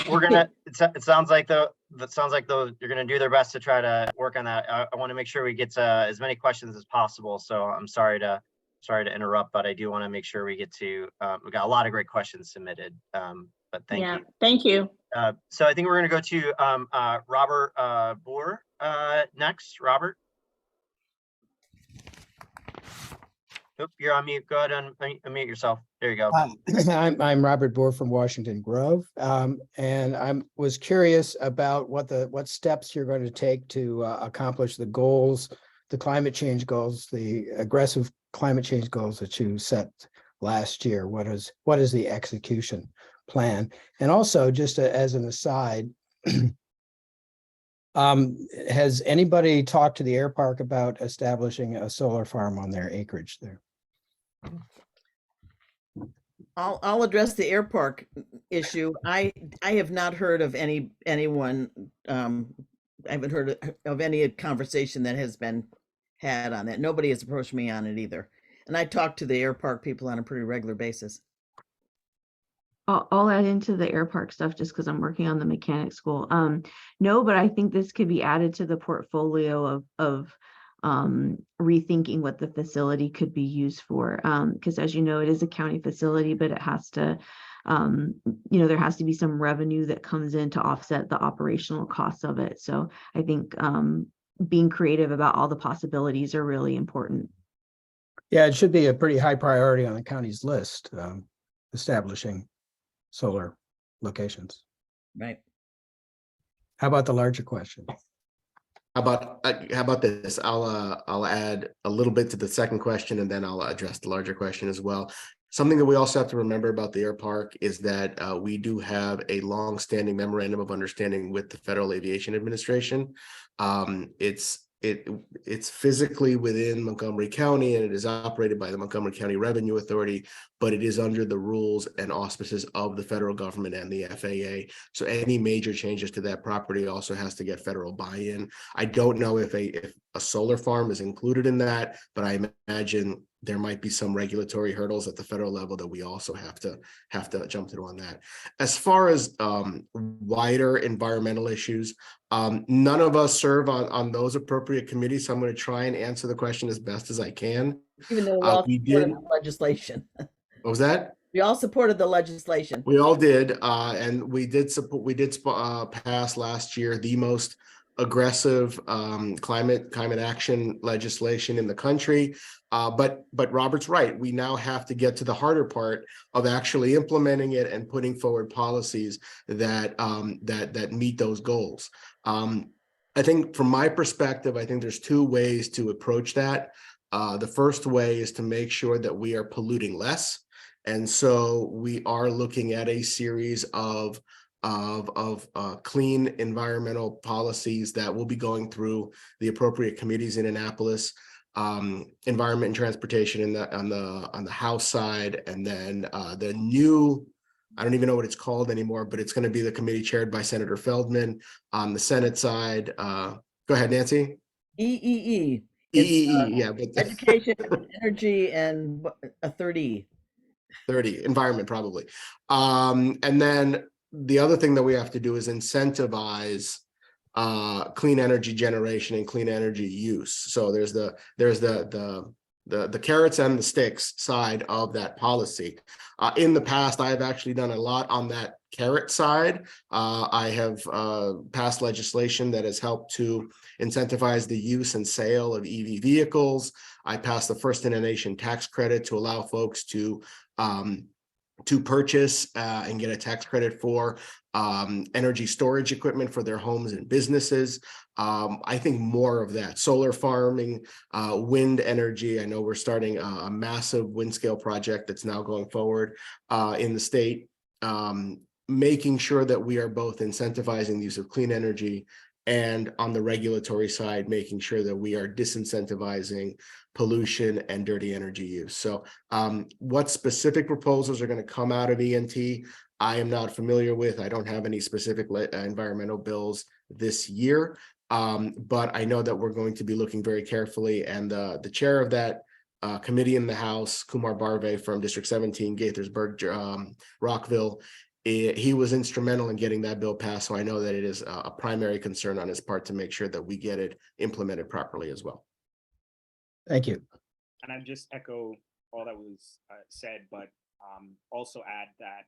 we're gonna. It sounds like you're gonna do their best to try to work on that. I want to make sure we get to as many questions as possible. So I'm sorry to interrupt, but I do want to make sure we get to. We got a lot of great questions submitted. But thank you. Thank you. So I think we're gonna go to Robert Boer next. Robert. Oop, you're on mute. Go ahead and unmute yourself. There you go. I'm Robert Boer from Washington Grove, and I was curious about what steps you're going to take to accomplish the goals, the climate change goals, the aggressive climate change goals that you set last year. What is the execution plan? And also, just as an aside, has anybody talked to the air park about establishing a solar farm on their acreage there? I'll address the air park issue. I have not heard of anyone. I haven't heard of any conversation that has been had on that. Nobody has approached me on it either. And I talk to the air park people on a pretty regular basis. I'll add into the air park stuff just because I'm working on the mechanic school. No, but I think this could be added to the portfolio of rethinking what the facility could be used for. Because as you know, it is a county facility, but it has to, there has to be some revenue that comes in to offset the operational costs of it. So I think being creative about all the possibilities are really important. Yeah, it should be a pretty high priority on the county's list, establishing solar locations. Right. How about the larger question? How about this? I'll add a little bit to the second question, and then I'll address the larger question as well. Something that we also have to remember about the air park is that we do have a long-standing memorandum of understanding with the Federal Aviation Administration. It's physically within Montgomery County, and it is operated by the Montgomery County Revenue Authority, but it is under the rules and auspices of the federal government and the FAA. So any major changes to that property also has to get federal buy-in. I don't know if a solar farm is included in that, but I imagine there might be some regulatory hurdles at the federal level that we also have to jump through on that. As far as wider environmental issues, none of us serve on those appropriate committees, so I'm going to try and answer the question as best as I can. Even though we all We supported did. the legislation. What was that? We all supported the legislation. We all did, and we did pass last year the most aggressive climate action legislation in the country. But Robert's right. We now have to get to the harder part of actually implementing it and putting forward policies that that meet those goals. I think from my perspective, I think there's two ways to approach that. The first way is to make sure that we are polluting less. And so we are looking at a series of clean environmental policies that will be going through the appropriate committees in Annapolis, environment and transportation on the House side, and then the new, I don't even know what it's called anymore, but it's going to be the committee chaired by Senator Feldman on the Senate side. Go ahead, Nancy. EEE. EEE, yeah, but Education, energy, and a third E. 30, environment probably. And then the other thing that we have to do is incentivize clean energy generation and clean energy use. So there's the carrots and the sticks side of that policy. In the past, I have actually done a lot on that carrot side. I have passed legislation that has helped to incentivize the use and sale of EV vehicles. I passed the first in a nation tax credit to allow folks to purchase and get a tax credit for energy storage equipment for their homes and businesses. I think more of that. Solar farming, wind energy. I know we're starting a massive wind scale project that's now going forward in the state. Making sure that we are both incentivizing the use of clean energy and on the regulatory side, making sure that we are disincentivizing pollution and dirty energy use. So what specific proposals are going to come out of ENT, I am not familiar with. I don't have any specific environmental bills this year, but I know that we're going to be looking very carefully. And the chair of that committee in the House, Kumar Barve from District 17, Gaithersburg, Rockville, he was instrumental in getting that bill passed. So I know that it is a primary concern on his part to make sure that we get it implemented properly as well. Thank you. And I just echo all that was said, but also add that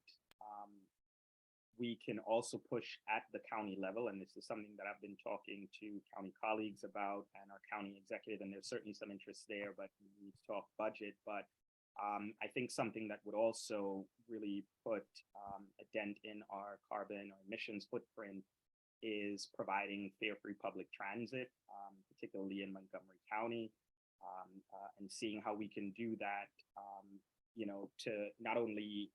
we can also push at the county level. And this is something that I've been talking to county colleagues about and our county executive, and there's certainly some interest there, but we need to talk budget. But I think something that would also really put a dent in our carbon or emissions footprint is providing fare-free public transit, particularly in Montgomery County, and seeing how we can do that, to not only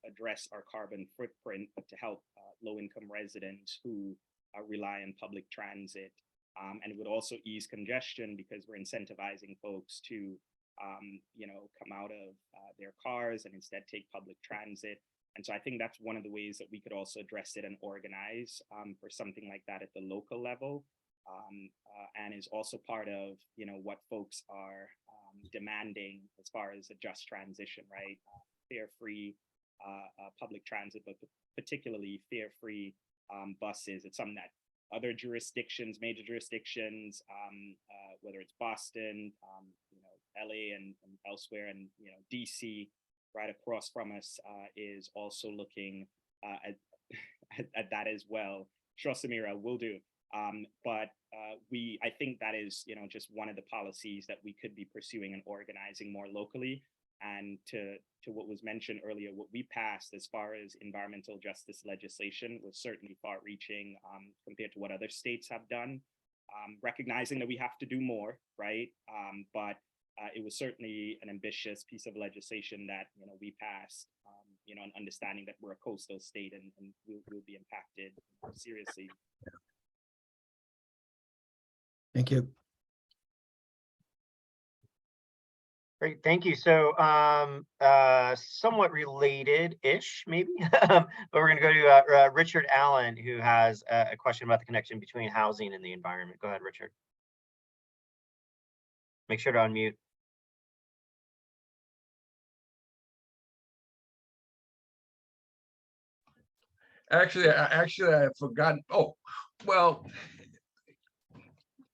address our carbon footprint, but to help low-income residents who rely on public transit. And it would also ease congestion because we're incentivizing folks to come out of their cars and instead take public transit. And so I think that's one of the ways that we could also address it and organize for something like that at the local level, and is also part of what folks are demanding as far as a just transition, right? Fare free public transit, but particularly fare free buses. It's something that other jurisdictions, major jurisdictions, whether it's Boston, LA and elsewhere, and DC right across from us is also looking at that as well. Sure, Samira, will do. But I think that is, just one of the policies that we could be pursuing and organizing more locally. And to what was mentioned earlier, what we passed as far as environmental justice legislation was certainly far-reaching compared to what other states have done. Recognizing that we have to do more, right? But it was certainly an ambitious piece of legislation that we passed. And understanding that we're a coastal state and we'll be impacted seriously. Thank you. Great, thank you. So somewhat related-ish, maybe, but we're going to go to Richard Allen, who has a question about the connection between housing and the environment. Go ahead, Richard. Make sure to unmute. Actually, I forgot. Oh, well,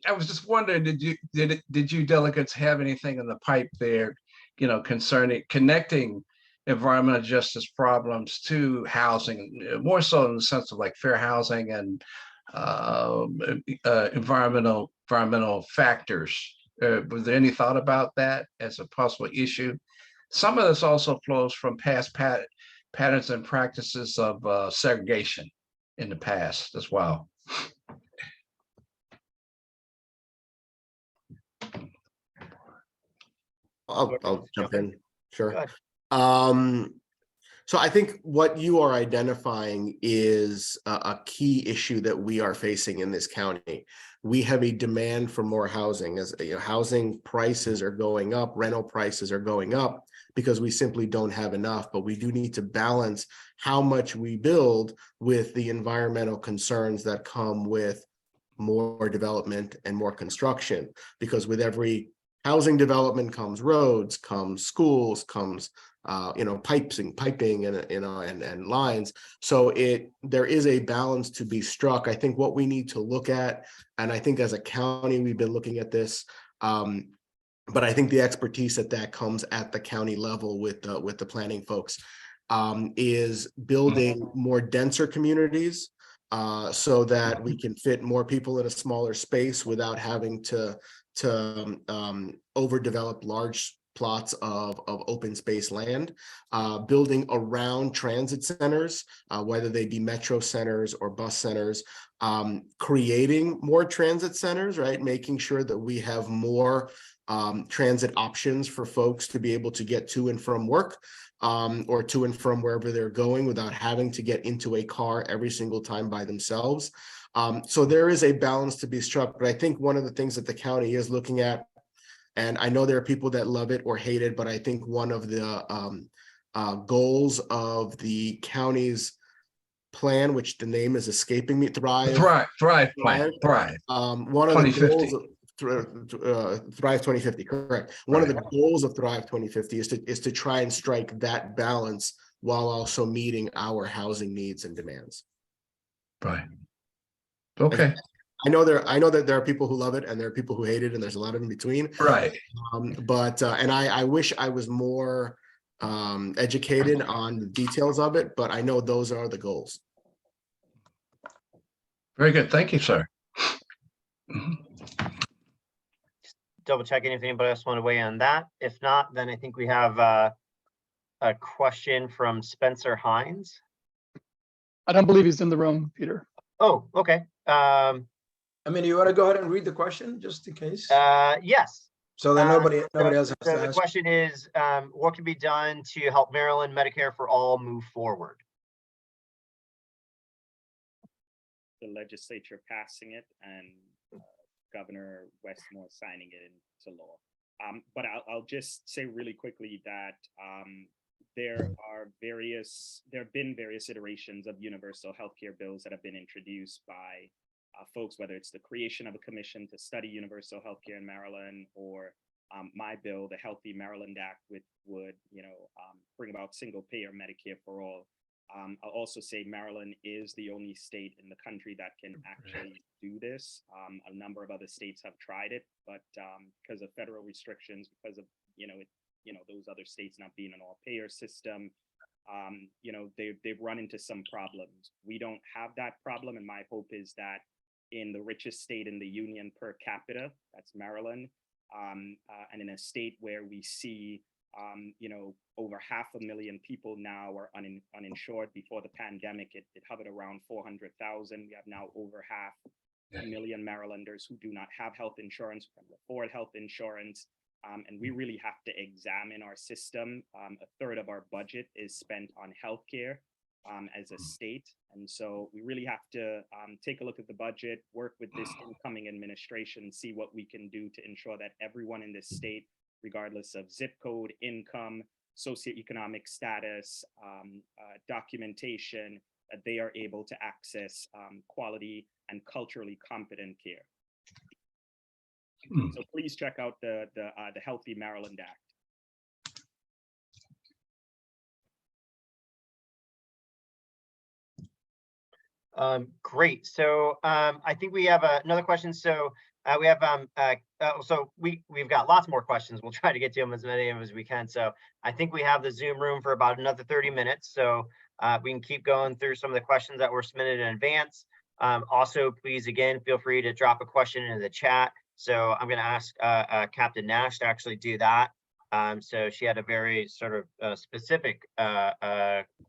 I was just wondering, did you delegates have anything in the pipe there, concerning connecting environmental justice problems to housing, more so in the sense of like fair housing and environmental factors? Was there any thought about that as a possible issue? Some of this also flows from past patterns and practices of segregation in the past as well. I'll jump in. Sure. Go So I think what you are identifying is a key issue that we are facing in this county. We have a demand for more housing. As housing prices are going up, rental prices are going up because we simply don't have enough, but we do need to balance how much we build with the environmental concerns that come with more development and more construction, because with every housing development comes roads, comes schools, comes piping and lines. So there is a balance to be struck. I think what we need to look at, and I think as a county we've been looking at this, but I think the expertise that comes at the county level with the planning folks is building more denser communities so that we can fit more people in a smaller space without having to overdevelop large plots of open space land, building around transit centers, whether they be metro centers or bus centers, creating more transit centers, right? Making sure that we have more transit options for folks to be able to get to and from work or to and from wherever they're going without having to get into a car every single time by themselves. So there is a balance to be struck, but I think one of the things that the county is looking at, and I know there are people that love it or hate it, but I think one of the goals of the county's plan, which the name is escaping me, Thrive plan. One of the goals of Thrive 2050, correct. One of the goals of Thrive 2050 is to try and strike that balance while also meeting our housing needs and demands. Right. Okay. I know that there are people who love it and there are people who hate it, and there's a lot of in between. Right. But I wish I was more educated on the details of it, but I know those are the goals. Very good. Thank you, sir. double checking if anybody else want to weigh in on that. If not, then I think we have a question from Spencer Hines. I don't believe he's in the room, Peter. Oh, okay. I mean, you want to go ahead and read the question just in case? Yes. So that nobody else has So to the ask. question is, what can be done to help Maryland Medicare for All move forward? The legislature passing it and Governor Westmore signing it into law. But I'll just say really quickly that there have been various iterations of universal healthcare bills that have been introduced by folks, whether it's the creation of a commission to study universal healthcare in Maryland or my bill, the Healthy Maryland Act, which would, bring about single payer Medicare for all. I'll also say Maryland is the only state in the country that can actually do this. A number of other states have tried it, but because of federal restrictions, because of those other states not being an all-payer system, they've run into some problems. We don't have that problem, and my hope is that in the richest state in the union per capita, that's Maryland, and in a state where we see over 500,000 people now are uninsured. Before the pandemic, it hovered around 400,000. We have now over 500,000 Marylanders who do not have health insurance, who can afford health insurance. And we really have to examine our system. A third of our budget is spent on healthcare as a state. And so we really have to take a look at the budget, work with this incoming administration, see what we can do to ensure that everyone in this state, regardless of zip code, income, socioeconomic status, documentation, that they are able to access quality and culturally competent care. So please check out the Healthy Maryland Act. Great. So I think we have another question. So we have we've got lots more questions. We'll try to get to them, as many of them as we can. So I think we have the Zoom room for about another 30 minutes. So we can keep going through some of the questions that were submitted in advance. Also, please, again, feel free to drop a question into the chat. So I'm going to ask Captain Nash to actually do that. So she had a very sort of specific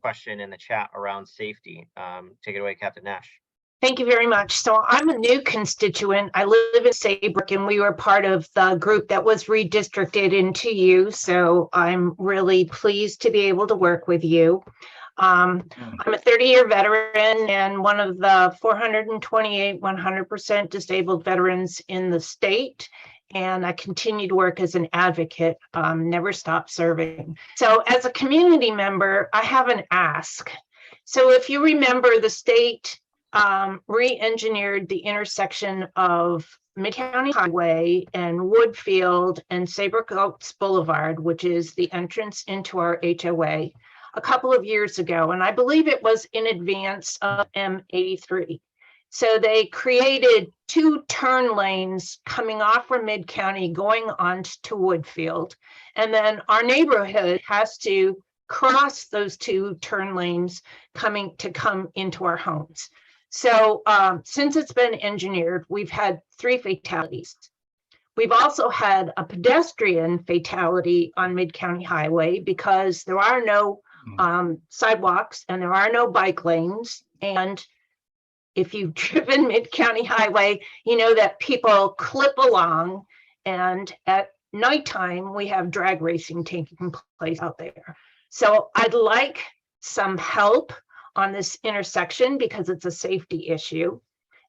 question in the chat around safety. Take it away, Captain Nash. Thank you very much. So I'm a new constituent. I live in Saybrook, and we were part of the group that was redistricted into you. So I'm really pleased to be able to work with you. I'm a 30-year veteran and one of the 428 100% disabled veterans in the state. And I continue to work as an advocate, never stop serving. So as a community member, I have an ask. So if you remember, the state re-engineered the intersection of Mid-County Highway and Woodfield and Saybrook Oaks Boulevard, which is the entrance into our HOA, a couple of years ago. And I believe it was in advance of M83. So they created 2 turn lanes coming off from Mid-County going on to Woodfield. And then our neighborhood has to cross those 2 turn lanes come into our homes. So since it's been engineered, we've had 3 fatalities. We've also had a pedestrian fatality on Mid-County Highway because there are no sidewalks and there are no bike lanes. And if you've driven Mid-County Highway, you know that people clip along, and at nighttime, we have drag racing taking place out there. So I'd like some help on this intersection because it's a safety issue.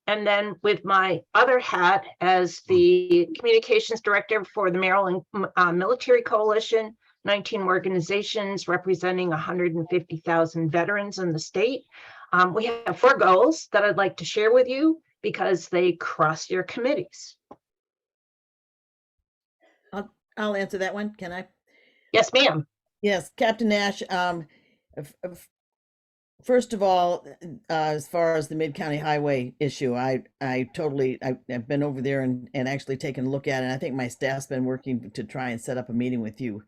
And then with my other hat as the communications director for the Maryland Military Coalition, 19 organizations representing 150,000 veterans in the state. We have 4 goals that I'd like to share with you because they cross your committees. I'll answer that one. Can I? Yes, ma'am. Yes, Captain Nash. First of all, as far as the Mid-County Highway issue, I've been over there and actually taken a look at it. And I think my staff's been working to try and set up a meeting with you.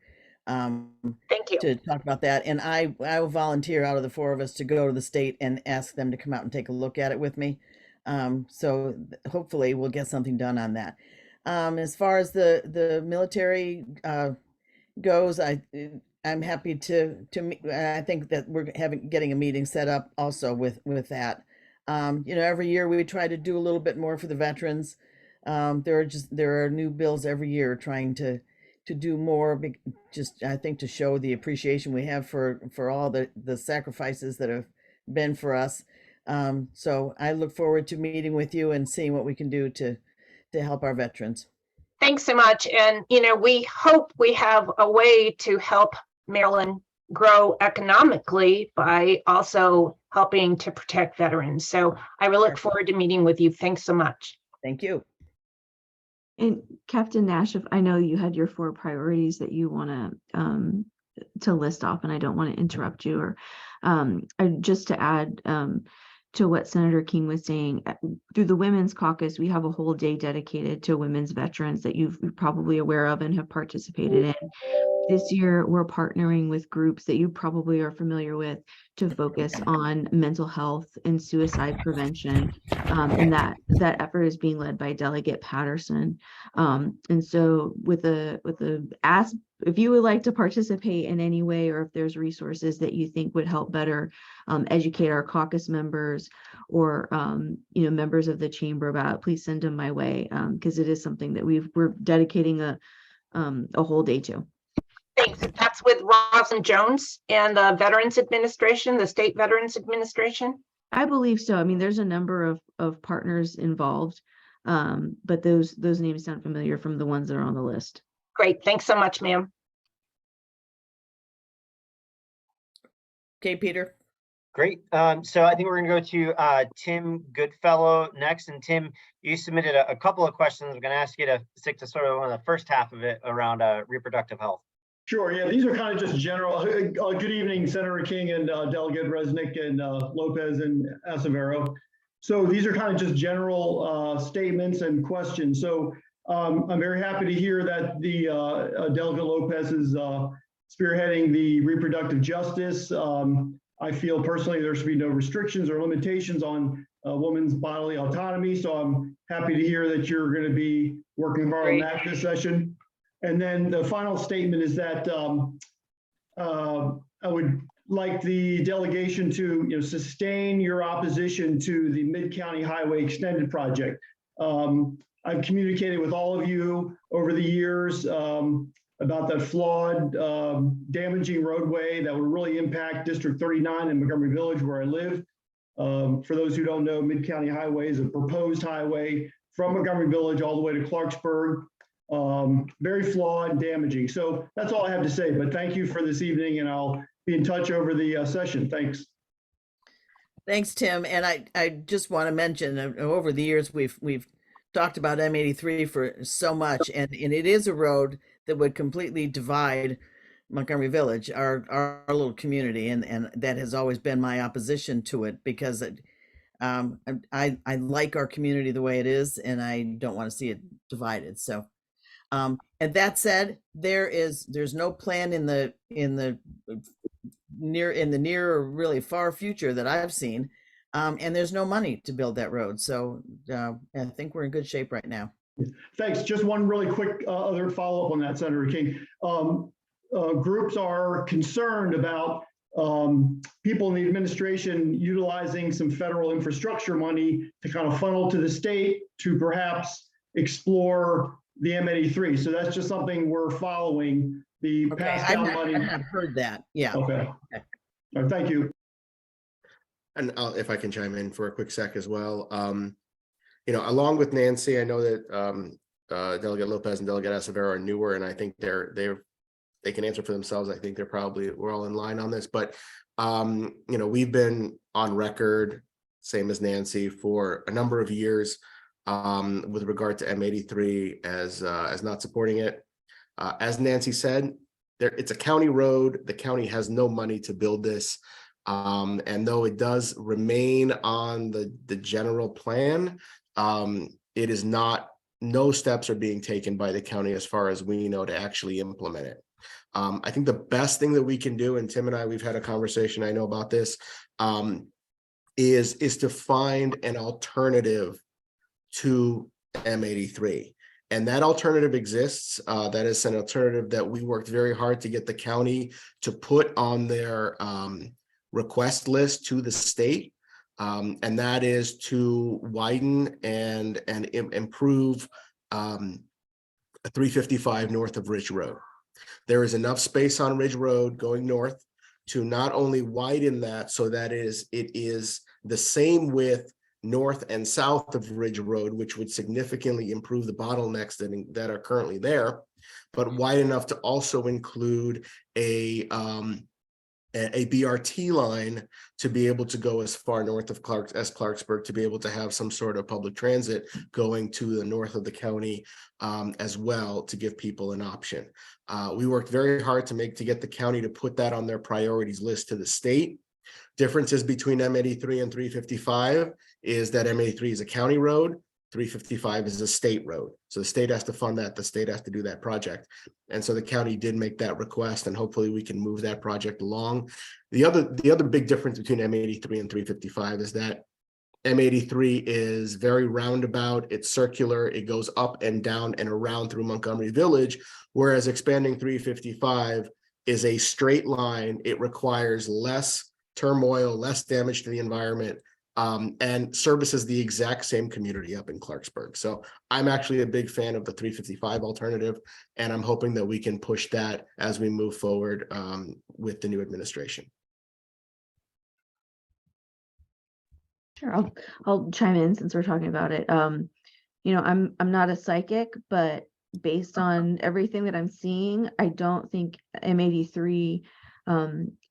Thank you. To talk about that. And I will volunteer out of the 4 of us to go to the state and ask them to come out and take a look at it with me. So hopefully we'll get something done on that. As far as the military goes, I'm happy to I think that we're getting a meeting set up also with that. Every year we try to do a little bit more for the veterans. There are new bills every year trying to do more, just I think to show the appreciation we have for all the sacrifices that have been for us. So I look forward to meeting with you and seeing what we can do to help our veterans. Thanks so much. And, we hope we have a way to help Maryland grow economically by also helping to protect veterans. So I will look forward to meeting with you. Thanks so much. Thank you. And Captain Nash, if I know you had your 4 priorities that you want to list off, and I don't want to interrupt you, or just to add to what Senator King was saying, through the Women's Caucus, we have a whole day dedicated to women's veterans that you're probably aware of and have participated in. This year, we're partnering with groups that you probably are familiar with to focus on mental health and suicide prevention. And that effort is being led by Delegate Patterson. And so with the ask, if you would like to participate in any way, or if there's resources that you think would help better educate our caucus members or members of the chamber about, please send them my way, because it is something that we're dedicating a whole day to. Thanks. That's with Roslyn Jones and the Veterans Administration, the State Veterans Administration. I believe so. I mean, there's a number of partners involved, but those names sound familiar from the ones that are on the list. Great. Thanks so much, ma'am. Okay, Peter. Great. So I think we're going to go to Tim Goodfellow next. And Tim, you submitted a couple of questions. I'm going to ask you to stick to sort of one of the first half of it around reproductive health. Sure. Yeah, these are kind of just general. Good evening, Senator King and Delegate Resnick and Lopez and Acevero. So these are kind of just general statements and questions. So I'm very happy to hear that the Delegate Lopez is spearheading the reproductive justice. I feel personally there should be no restrictions or limitations on a woman's bodily autonomy. So I'm happy to hear that you're going to be working hard on that this session. And then the final statement is that I would like the delegation to sustain your opposition to the Mid-County Highway Extended Project. I've communicated with all of you over the years about that flawed, damaging roadway that would really impact District 39 in Montgomery Village, where I live. For those who don't know, Mid-County Highway is a proposed highway from Montgomery Village all the way to Clarksburg. Very flawed and damaging. So that's all I have to say, but thank you for this evening, and I'll be in touch over the session. Thanks. Thanks, Tim. And I just want to mention over the years, we've talked about M83 for so much, and it is a road that would completely divide Montgomery Village, our little community. And that has always been my opposition to it, because I like our community the way it is, and I don't want to see it divided. So and that said, there's no plan in the near or really far future that I've seen, and there's no money to build that road. So I think we're in good shape right now. Thanks. Just one really quick other follow-up on that, Senator King. Groups are concerned about people in the administration utilizing some federal infrastructure money to kind of funnel to the state to perhaps explore the M83. So that's just something we're following. The passed down money. I've not heard that. Yeah. Okay. All right, thank you. And if I can chime in for a quick sec as well. Along with Nancy, I know that Delegate Lopez and Delegate Acevero are newer, and I think they can answer for themselves. I think we're all in line on this, but we've been on record, same as Nancy, for a number of years with regard to M83 as not supporting it. As Nancy said, it's a county road. The county has no money to build this. And though it does remain on the general plan, it is not, no steps are being taken by the county as far as we know to actually implement it. I think the best thing that we can do, and Tim and I, we've had a conversation, I know about this, is to find an alternative to M83. And that alternative exists. That is an alternative that we worked very hard to get the county to put on their request list to the state. And that is to widen and improve 355 north of Ridge Road. There is enough space on Ridge Road going north to not only widen that so that it is the same width north and south of Ridge Road, which would significantly improve the bottlenecks that are currently there, but wide enough to also include a a BRT line to be able to go as far north of Clarksburg, to be able to have some sort of public transit going to the north of the county as well, to give people an option. We worked very hard to get the county to put that on their priorities list to the state. Differences between M83 and 355 is that M83 is a county road, 355 is a state road. So the state has to fund that, the state has to do that project. And so the county did make that request, and hopefully we can move that project along. The other big difference between M83 and 355 is that M83 is very roundabout, it's circular, it goes up and down and around through Montgomery Village, whereas expanding 355 is a straight line. It requires less turmoil, less damage to the environment, and services the exact same community up in Clarksburg. So I'm actually a big fan of the 355 alternative, and I'm hoping that we can push that as we move forward with the new administration. Sure, I'll chime in since we're talking about it. You know, I'm not a psychic, but based on everything that I'm seeing, I don't think M83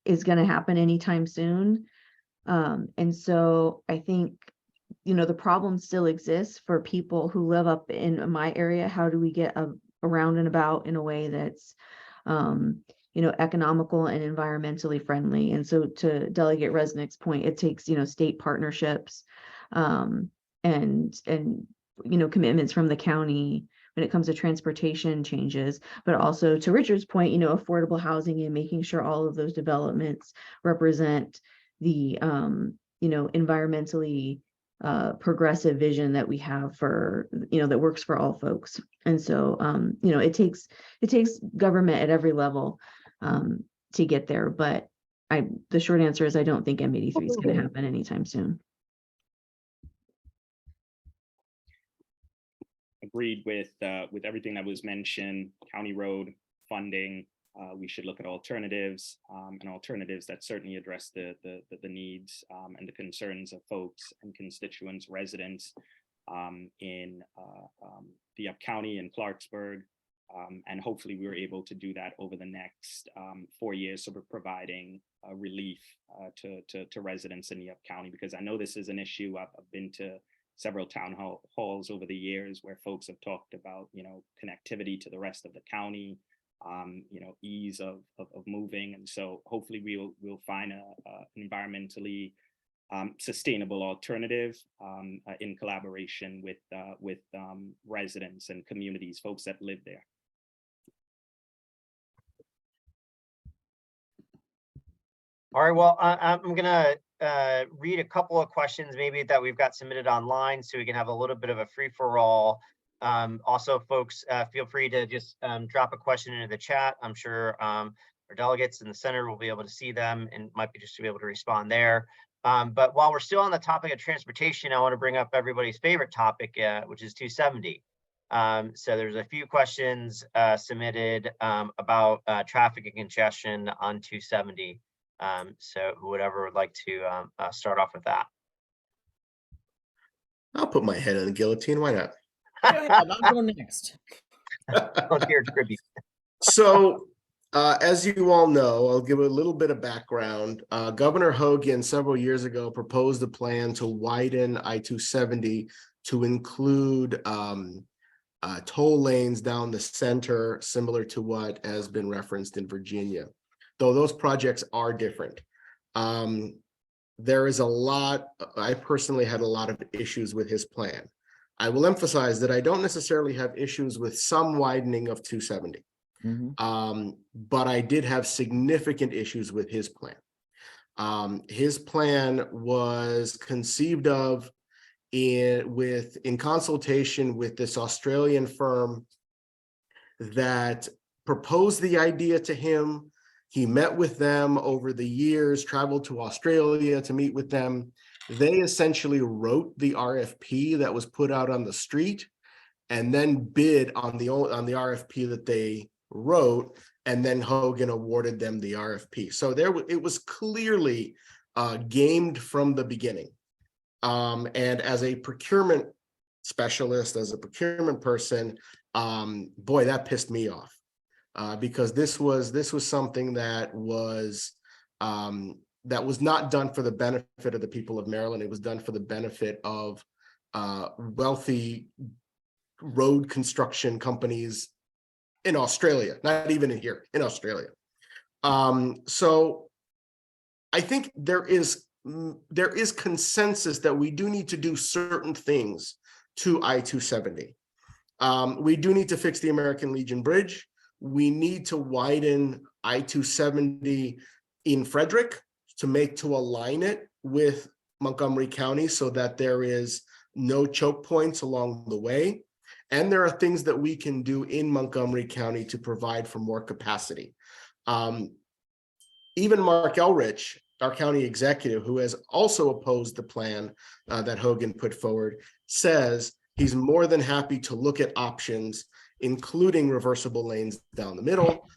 is going to happen anytime soon. And so I think, you know, the problem still exists for people who live up in my area. How do we get around and about in a way that's, you know, economical and environmentally friendly? And so to Delegate Resnick's point, it takes, you know, state partnerships and, you know, commitments from the county when it comes to transportation changes, but also to Richard's point, you know, affordable housing and making sure all of those developments represent the, you know, environmentally progressive vision that we have for, you know, that works for all folks. And so, you know, it takes government at every level to get there. But the short answer is I don't think M83 is going to happen anytime soon. Agreed with everything that was mentioned. County road funding. We should look at alternatives and alternatives that certainly address the needs and the concerns of folks and constituents, residents in the Up County and Clarksburg. And hopefully we were able to do that over the next 4 years. So we're providing relief to residents in the Up County, because I know this is an issue. I've been to several town halls over the years where folks have talked about, you know, connectivity to the rest of the county, you know, ease of moving. And so hopefully we'll find an environmentally sustainable alternative in collaboration with residents and communities, folks that live there. All right, well, I'm gonna read a couple of questions maybe that we've got submitted online so we can have a little bit of a free for all. Also, folks, feel free to just drop a question into the chat. I'm sure our delegates in the center will be able to see them and might be just to be able to respond there. But while we're still on the topic of transportation, I want to bring up everybody's favorite topic, which is 270. So there's a few questions submitted about traffic and congestion on 270. So whoever would like to start off with that. I'll put my head in the guillotine. Why not? I'll go next. So, as you all know, I'll give a little bit of background. Governor Hogan several years ago proposed a plan to widen I-270 to include toll lanes down the center, similar to what has been referenced in Virginia, though those projects are different. There is a lot, I personally had a lot of issues with his plan. I will emphasize that I don't necessarily have issues with some widening of 270, but I did have significant issues with his plan. His plan was conceived of in consultation with this Australian firm that proposed the idea to him. He met with them over the years, traveled to Australia to meet with them. They essentially wrote the RFP that was put out on the street and then bid on the RFP that they wrote, and then Hogan awarded them the RFP. So it was clearly gamed from the beginning. And as a procurement specialist, as a procurement person, boy, that pissed me off. Because this was something that was that was not done for the benefit of the people of Maryland. It was done for the benefit of wealthy road construction companies in Australia, not even in here, in Australia. So I think there is consensus that we do need to do certain things to I-270. We do need to fix the American Legion Bridge. We need to widen I-270 in Frederick to align it with Montgomery County so that there is no choke points along the way. And there are things that we can do in Montgomery County to provide for more capacity. Even Mark Elrich, our county executive, who has also opposed the plan that Hogan put forward, says he's more than happy to look at options, including reversible lanes down the middle.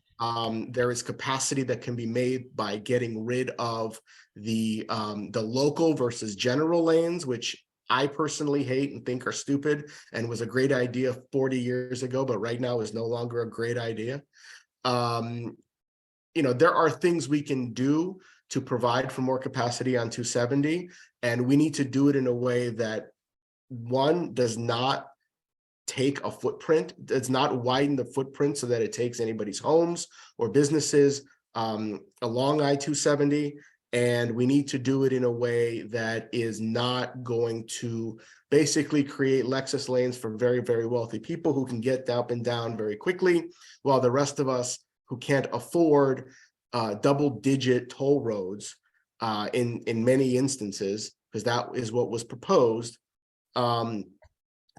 There is capacity that can be made by getting rid of the local versus general lanes, which I personally hate and think are stupid and was a great idea 40 years ago, but right now is no longer a great idea. There are things we can do to provide for more capacity on 270, and we need to do it in a way that, one, does not take a footprint, does not widen the footprint so that it takes anybody's homes or businesses along I-270. And we need to do it in a way that is not going to basically create Lexus lanes for very, very wealthy people who can get up and down very quickly, while the rest of us who can't afford double-digit toll roads in many instances, because that is what was proposed,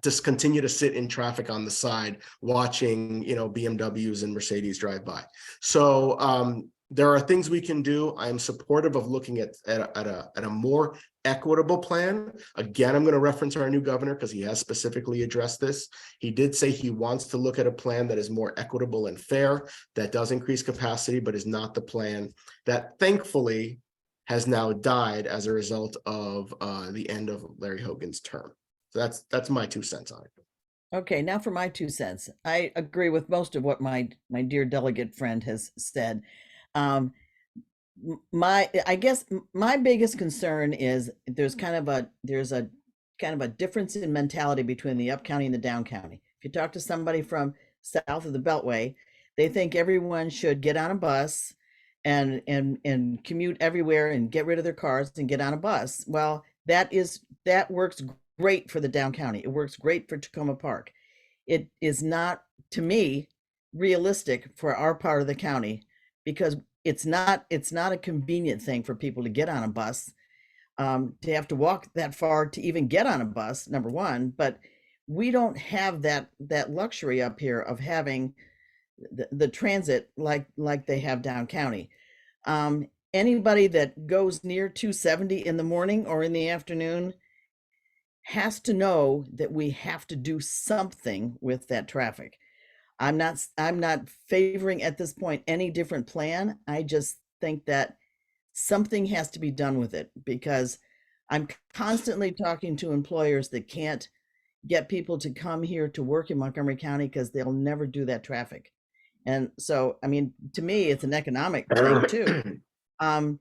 just continue to sit in traffic on the side watching, BMWs and Mercedes drive by. So there are things we can do. I am supportive of looking at a more equitable plan. Again, I'm going to reference our new governor because he has specifically addressed this. He did say he wants to look at a plan that is more equitable and fair, that does increase capacity, but is not the plan that thankfully has now died as a result of the end of Larry Hogan's term. So that's my 2 cents on it. Okay, now for my 2 cents. I agree with most of what my dear delegate friend has said. I guess my biggest concern is there's a difference in mentality between the up county and the down county. If you talk to somebody from south of the Beltway, they think everyone should get on a bus and commute everywhere and get rid of their cars and get on a bus. Well, that works great for the down county. It works great for Tacoma Park. It is not, to me, realistic for our part of the county, because it's not a convenient thing for people to get on a bus, to have to walk that far to even get on a bus, number one. But we don't have that luxury up here of having the transit like they have down county. Anybody that goes near 270 in the morning or in the afternoon has to know that we have to do something with that traffic. I'm not favoring at this point any different plan. I just think that something has to be done with it, because I'm constantly talking to employers that can't get people to come here to work in Montgomery County because they'll never do that traffic. And so, I mean, to me, it's an economic thing too. I'm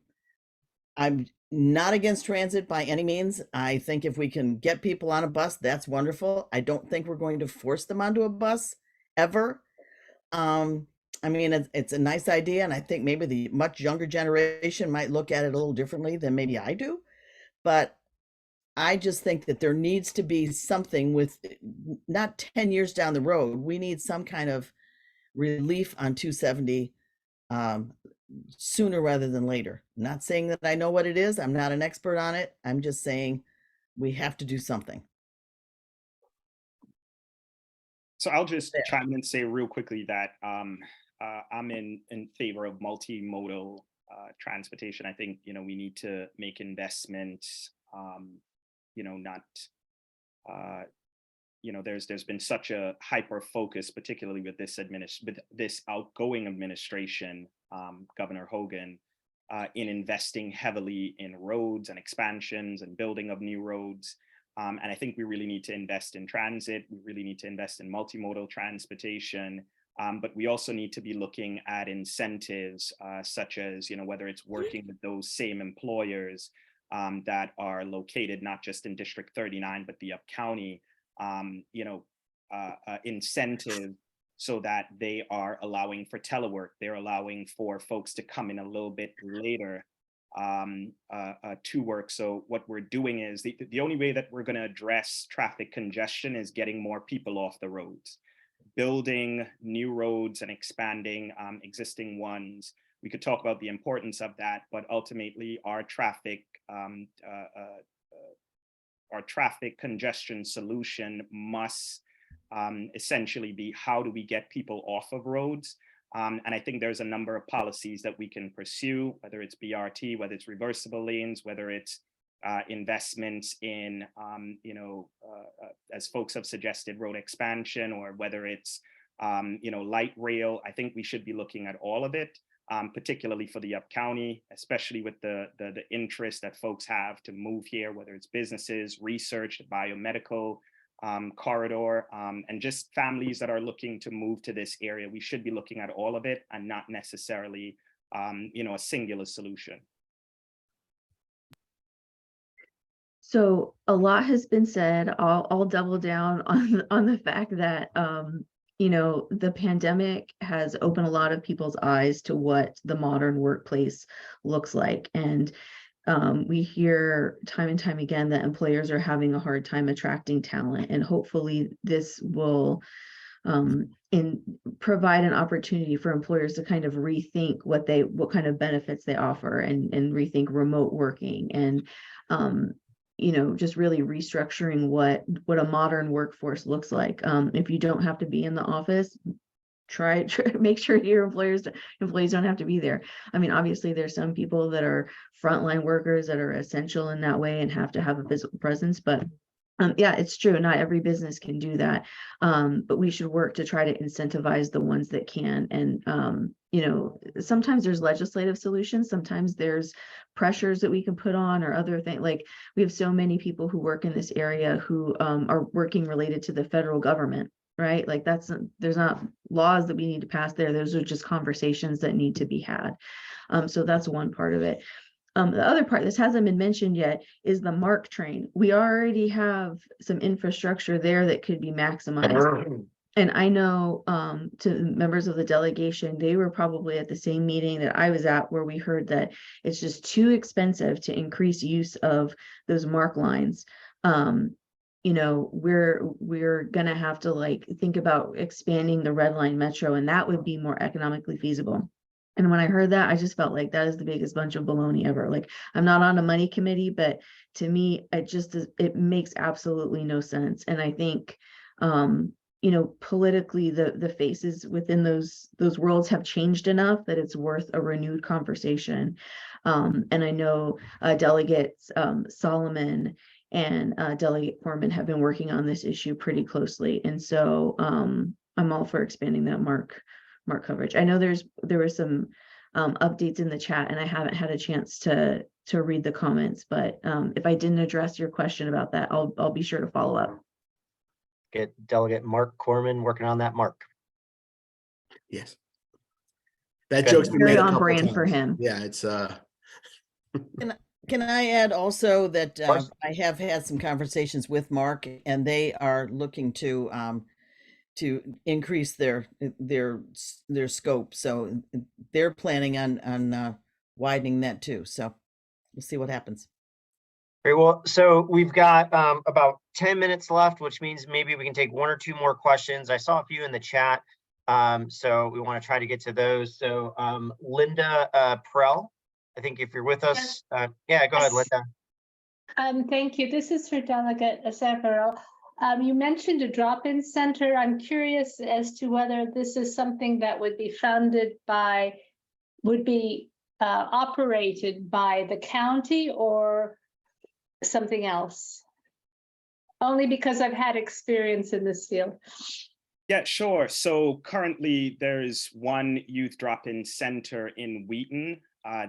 not against transit by any means. I think if we can get people on a bus, that's wonderful. I don't think we're going to force them onto a bus ever. I mean, it's a nice idea, and I think maybe the much younger generation might look at it a little differently than maybe I do. But I just think that there needs to be something with, not 10 years down the road, we need some kind of relief on 270 sooner rather than later. I'm not saying that I know what it is. I'm not an expert on it. I'm just saying we have to do something. So I'll just chime in and say real quickly that I'm in favor of multimodal transportation. I think, we need to make investments, there's been such a hyper focus, particularly with this outgoing administration, Governor Hogan, in investing heavily in roads and expansions and building of new roads. And I think we really need to invest in transit. We really need to invest in multimodal transportation. But we also need to be looking at incentives such as, whether it's working with those same employers that are located not just in District 39, but the up-county, incentive so that they are allowing for telework. They're allowing for folks to come in a little bit later to work. So what we're doing is the only way that we're going to address traffic congestion is getting more people off the roads. Building new roads and expanding existing ones. We could talk about the importance of that, but ultimately our traffic congestion solution must essentially be, how do we get people off of roads? And I think there's a number of policies that we can pursue, whether it's BRT, whether it's reversible lanes, whether it's investments in, as folks have suggested, road expansion, or whether it's, light rail. I think we should be looking at all of it, particularly for the up-county, especially with the interest that folks have to move here, whether it's businesses, research, biomedical corridor, and just families that are looking to move to this area. We should be looking at all of it and not necessarily, a singular solution. So a lot has been said. I'll double down on the fact that the pandemic has opened a lot of people's eyes to what the modern workplace looks like. And we hear time and time again that employers are having a hard time attracting talent, and hopefully this will provide an opportunity for employers to kind of rethink what kind of benefits they offer, and rethink remote working, and just really restructuring what a modern workforce looks like. If you don't have to be in the office, try make sure your employees don't have to be there. I mean, obviously there's some people that are frontline workers that are essential in that way and have to have a physical presence, but yeah, it's true. Not every business can do that. But we should work to try to incentivize the ones that can. And, sometimes there's legislative solutions. Sometimes there's pressures that we can put on, or other things. Like, we have so many people who work in this area who are working related to the federal government, right? Like, there's not laws that we need to pass there. Those are just conversations that need to be had. So that's one part of it. The other part, this hasn't been mentioned yet, is the MARC train. We already have some infrastructure there that could be maximized. And I know to members of the delegation, they were probably at the same meeting that I was at, where we heard that it's just too expensive to increase use of those MARC lines. We're gonna have to think about expanding the Red Line Metro, and that would be more economically feasible. And when I heard that, I just felt like that is the biggest bunch of baloney ever. Like, I'm not on a money committee, but to me, it makes absolutely no sense. And I think, politically, the faces within those worlds have changed enough that it's worth a renewed conversation. And I know Delegates Solomon and Delegate Corman have been working on this issue pretty closely. And so I'm all for expanding that MARC coverage. I know there were some updates in the chat, and I haven't had a chance to read the comments, but if I didn't address your question about that, I'll be sure to follow up. Get Delegate Mark Corman working on that, Mark. Yes. That Good. joke's been made Very a on couple brand times. for him. Yeah, it's Can I add also that course. I have had some conversations with Mark, and they are looking to increase their scope. So they're planning on widening that too. So we'll see what happens. Very well. So we've got about 10 minutes left, which means maybe we can take one or two more questions. I saw a few in the chat, so we want to try to get to those. So Linda Prell, I think if you're with us, yeah, go ahead, Linda. Thank you. This is for Delegate Severo. You mentioned a drop-in center. I'm curious as to whether this is something that would be operated by the county or something else. Only because I've had experience in this field. Yeah, sure. So currently there's one youth drop-in center in Wheaton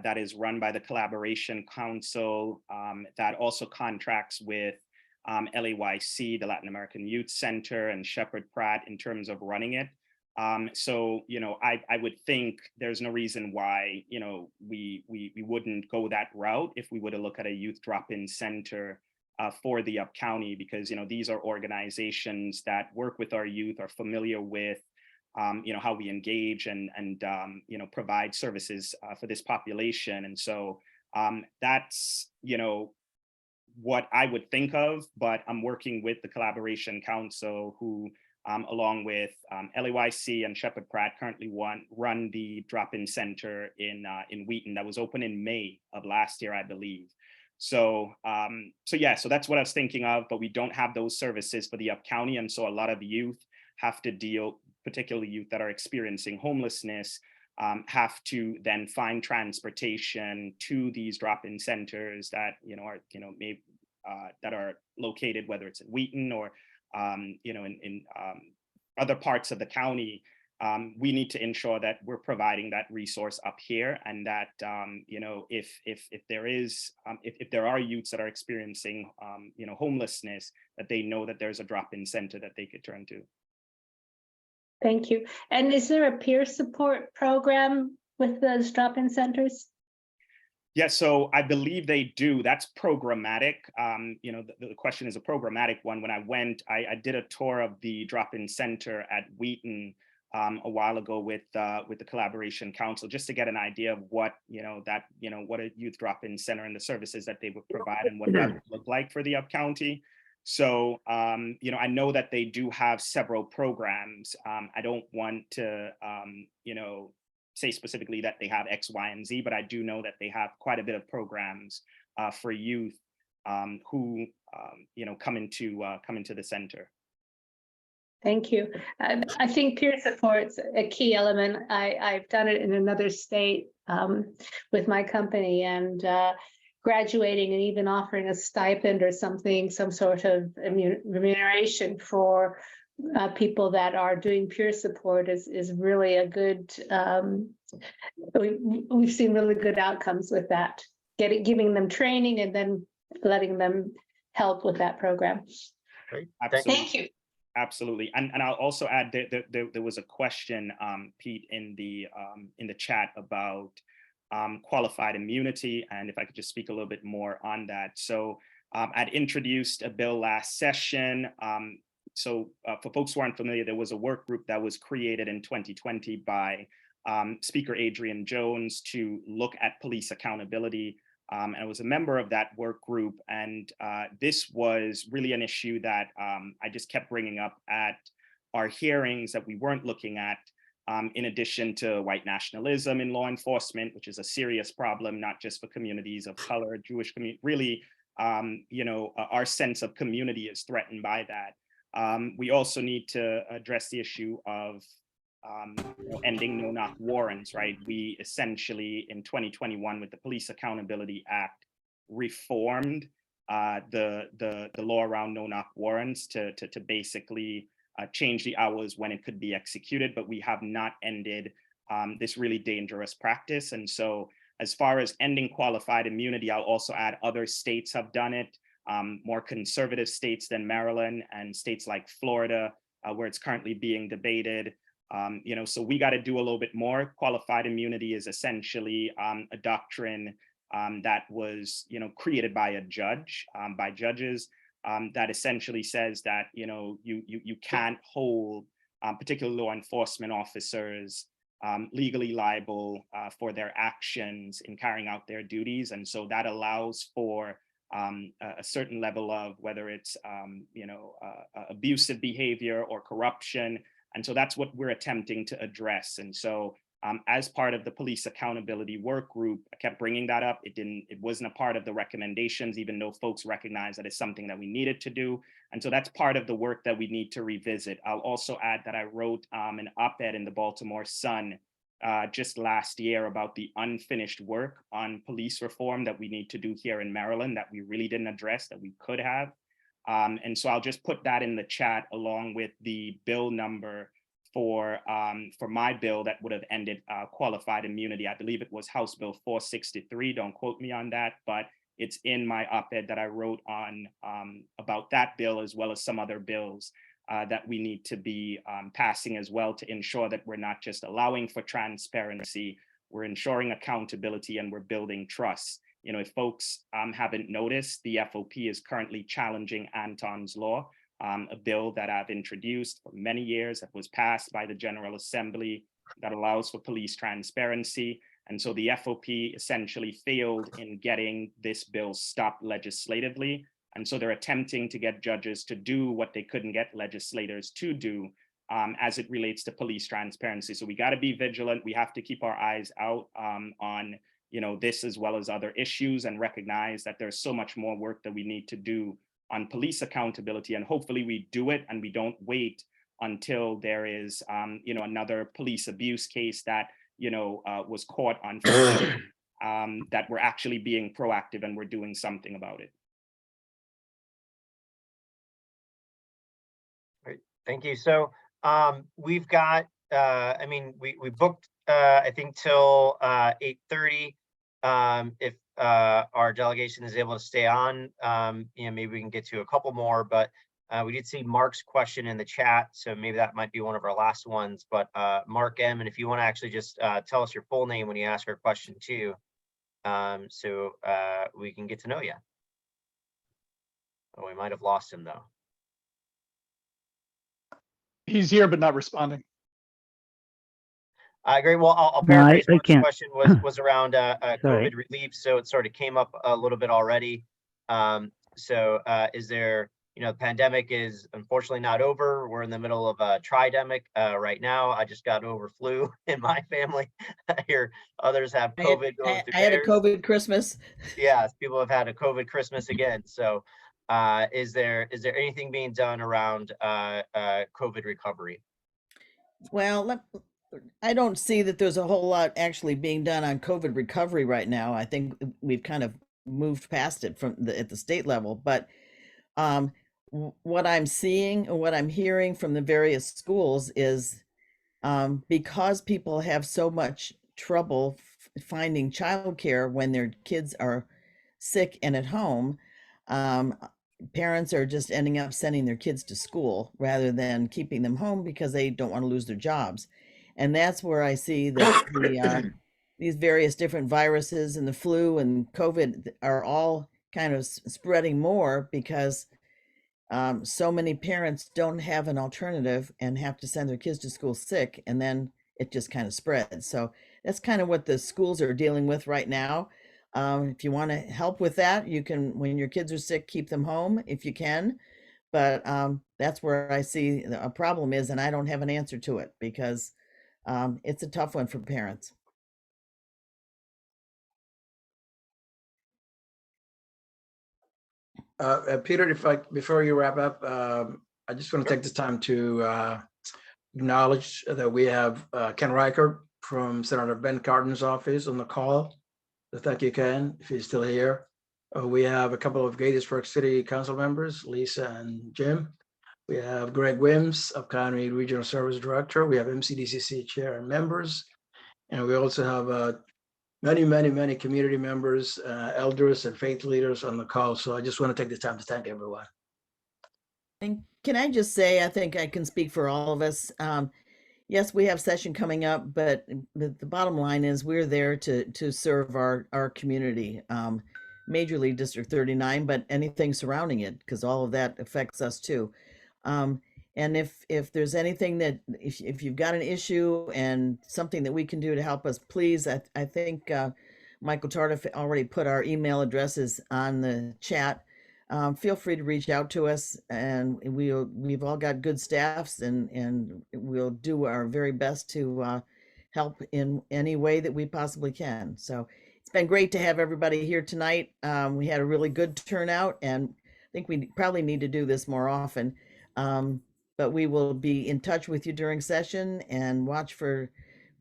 that is run by the Collaboration Council that also contracts with LAYC, the Latin American Youth Center, and Shepherd Pratt in terms of running it. So, I would think there's no reason why, we wouldn't go that route if we were to look at a youth drop-in center for the Up County, because, these are organizations that work with our youth, are familiar with, how we engage and provide services for this population. And so that's, what I would think of, but I'm working with the Collaboration Council, who along with LAYC and Shepherd Pratt currently run the drop-in center in Wheaton that was open in May of last year, I believe. So so that's what I was thinking of, but we don't have those services for the Up County. And so a lot of youth have to deal, particularly youth that are experiencing homelessness, have to then find transportation to these drop-in centers that that are located, whether it's in Wheaton or in other parts of the county. We need to ensure that we're providing that resource up here, and that if there are youths that are experiencing homelessness, that they know that there's a drop-in center that they could turn to. Thank you. And is there a peer support program with those drop-in centers? Yeah, so I believe they do. That's programmatic. The question is a programmatic one. When I went, I did a tour of the drop-in center at Wheaton a while ago with the Collaboration Council, just to get an idea of what what a youth drop-in center and the services that they would provide and what that would look like for the Up County. So, I know that they do have several programs. I don't want to, say specifically that they have X, Y, and Z, but I do know that they have quite a bit of programs for youth who, come into the center. Thank you. I think peer support's a key element. I've done it in another state with my company, and graduating and even offering a stipend or something, some sort of remuneration for people that are doing peer support is really a good, we've seen really good outcomes with that, giving them training and then letting them help with that program. Great. Thank you. Absolutely. And I'll also add that there was a question, Pete, in the chat about qualified immunity, and if I could just speak a little bit more on that. So I'd introduced a bill last session. So for folks who aren't familiar, there was a work group that was created in 2020 by Speaker Adrian Jones to look at police accountability. And I was a member of that work group, and this was really an issue that I just kept bringing up at our hearings that we weren't looking at. In addition to white nationalism in law enforcement, which is a serious problem, not just for communities of color, Jewish community, really, our sense of community is threatened by that. We also need to address the issue of ending no-knock warrants, right? We essentially, in 2021, with the Police Accountability Act, reformed the law around no-knock warrants to basically change the hours when it could be executed, but we have not ended this really dangerous practice. And so as far as ending qualified immunity, I'll also add other states have done it, more conservative states than Maryland and states like Florida, where it's currently being debated. So we got to do a little bit more. Qualified immunity is essentially a doctrine that was, created by a judge, by judges. That essentially says that you can't hold particular law enforcement officers legally liable for their actions in carrying out their duties, and so that allows for a certain level of whether it's abusive behavior or corruption, and so that's what we're attempting to address. And so as part of the police accountability work group, I kept bringing that up. It wasn't a part of the recommendations, even though folks recognize that it's something that we needed to do. And so that's part of the work that we need to revisit. I'll also add that I wrote an op-ed in the Baltimore Sun just last year about the unfinished work on police reform that we need to do here in Maryland that we really didn't address, that we could have. And so I'll just put that in the chat along with the bill number for my bill that would have ended qualified immunity. I believe it was House Bill 463. Don't quote me on that, but it's in my op-ed that I wrote on about that bill, as well as some other bills that we need to be passing as well to ensure that we're not just allowing for transparency, we're ensuring accountability, and we're building trust. You know, if folks haven't noticed, the FOP is currently challenging Anton's Law, a bill that I've introduced for many years that was passed by the General Assembly that allows for police transparency. And so the FOP essentially failed in getting this bill stopped legislatively. And so they're attempting to get judges to do what they couldn't get legislators to do as it relates to police transparency. So we got to be vigilant. We have to keep our eyes out on, you know, this as well as other issues, and recognize that there's so much more work that we need to do on police accountability. And hopefully we do it and we don't wait until there is, you know, another police abuse case that, you know, was caught on film, that we're actually being proactive and we're doing something about it. Great, thank you. So we've got, I mean, we booked, I think till 8:30. If our delegation is able to stay on, you know, maybe we can get to a couple more, but we did see Mark's question in the chat, so maybe that might be one of our last ones. But Mark M, and if you want to actually just tell us your full name when you ask our question too, so we can get to know you. Oh, we might have lost him though. He's here, but not responding. Great. Well, I'll paraphrase. Mark's question was around COVID relief, so it sort of came up a little bit already. So is there, you know, the pandemic is unfortunately not over. We're in the middle of a tridemic right now. I just got over flu in my family. I hear others have COVID going through I had a theirs. COVID Christmas. Yes, people have had a COVID Christmas again. So is there anything being done around COVID recovery? Well, I don't see that there's a whole lot actually being done on COVID recovery right now. I think we've kind of moved past it at the state level. But what I'm seeing and what I'm hearing from the various schools is because people have so much trouble finding childcare when their kids are sick and at home, parents are just ending up sending their kids to school rather than keeping them home because they don't want to lose their jobs. And that's where I see that these various different viruses and the flu and COVID are all kind of spreading more because so many parents don't have an alternative and have to send their kids to school sick, and then it just kind of spreads. So that's kind of what the schools are dealing with right now. If you want to help with that, you can, when your kids are sick, keep them home if you can. But that's where I see a problem is, and I don't have an answer to it because it's a tough one for parents. Peter, before you wrap up, I just want to take this time to acknowledge that we have Ken Reichert from Senator Ben Cardin's office on the call. So thank you, Ken, if he's still here. We have a couple of Gaithersburg City Council members, Lisa and Jim. We have Greg Wims, Upcounty Regional Service Director. We have MCDCC Chair and members. And we also have many community members, elders and faith leaders on the call. So I just want to take this time to thank everyone. And can I just say, I think I can speak for all of us. Yes, we have session coming up, but the bottom line is we're there to serve our community, Major League District 39, but anything surrounding it, because all of that affects us too. And if there's anything that, if you've got an issue and something that we can do to help us, please, I think Michael Tardif already put our email addresses on the chat. Feel free to reach out to us, and we've all got good staffs, and we'll do our very best to help in any way that we possibly can. So it's been great to have everybody here tonight. We had a really good turnout, and I think we probably need to do this more often. But we will be in touch with you during session and watch for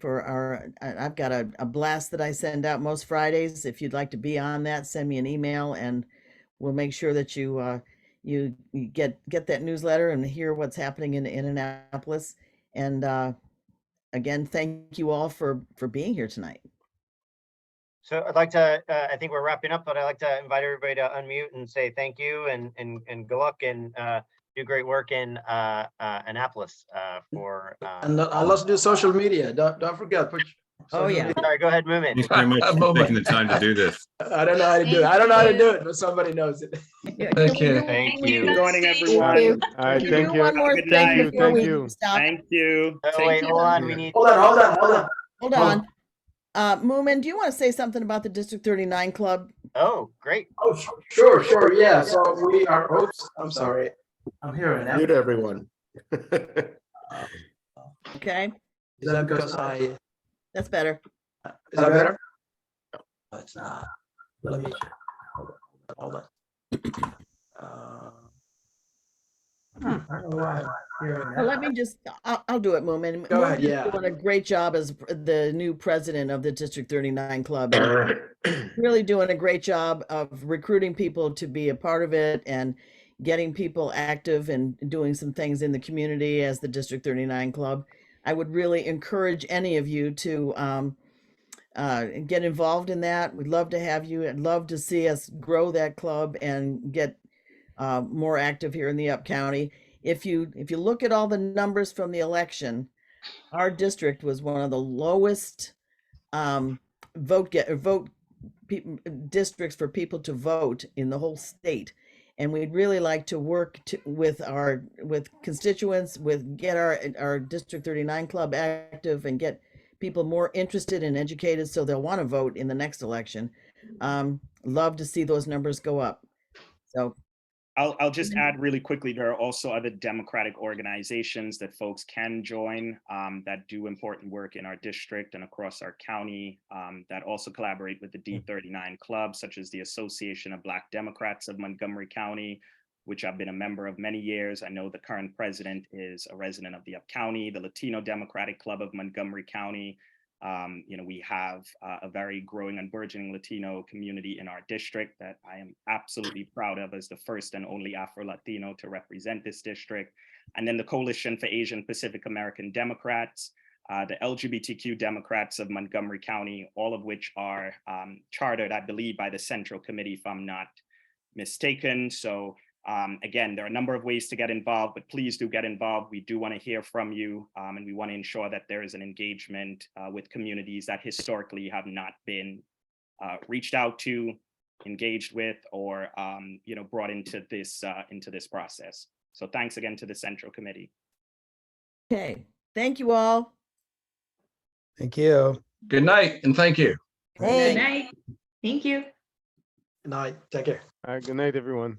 our, I've got a blast that I send out most Fridays. If you'd like to be on that, send me an email and we'll make sure that you get that newsletter and hear what's happening in Annapolis. And again, thank you all for being here tonight. So I'd like to, I think we're wrapping up, but I'd like to invite everybody to unmute and say thank you and good luck in do great work in Annapolis for. And let's do social media. Don't forget. Oh, yeah. Sorry, go ahead, Moomin. Thanks very much for taking the time to do this. I don't know how to do it. I don't know how to do it, but somebody knows it. Thank you. Thank Good you. morning, Thank everyone. you. All right, Can we thank do you. one more Good thing night. before we you. stop? Thank you. Oh, wait, hold on. We need. Hold on. Hold on. Moomin, do you want to say something about the District 39 Club? Oh, great. Oh, sure. Yeah. So we are. Oops. I'm sorry. I'm hearing that. Mute everyone. Okay, Is that because I? that's better. Is that better? No, it's not. Let me. Hold on. I don't know why I'm hearing Well, that. let me just, I'll do it, Moomin. Go ahead, Moomin's yeah. doing a great job as the new president of the District 39 Club. And really doing a great job of recruiting people to be a part of it and getting people active and doing some things in the community as the District 39 Club. I would really encourage any of you to get involved in that. We'd love to have you. I'd love to see us grow that club and get more active here in the Up County. If you look at all the numbers from the election, our district was one of the lowest districts for people to vote in the whole state. And we'd really like to work with constituents, get our District 39 Club active and get people more interested and educated so they'll want to vote in the next election. Love to see those numbers go up. So I'll just add really quickly, there are also other democratic organizations that folks can join that do important work in our district and across our county that also collaborate with the D39 Club, such as the Association of Black Democrats of Montgomery County, which I've been a member of many years. I know the current president is a resident of the Up County, the Latino Democratic Club of Montgomery County. We have a very growing and burgeoning Latino community in our district that I am absolutely proud of as the first and only Afro-Latino to represent this district. And then the Coalition for Asian Pacific American Democrats, the LGBTQ Democrats of Montgomery County, all of which are chartered, I believe, by the Central Committee, if I'm not mistaken. So again, there are a number of ways to get involved, but please do get involved. We do want to hear from you, and we want to ensure that there is an engagement with communities that historically have not been reached out to, engaged with, or brought into this process. So thanks again to the Central Committee. okay, thank you all. Thank you. Good night and thank you. Good Good night. Thank you. Good night. Take care. All right, good night, everyone.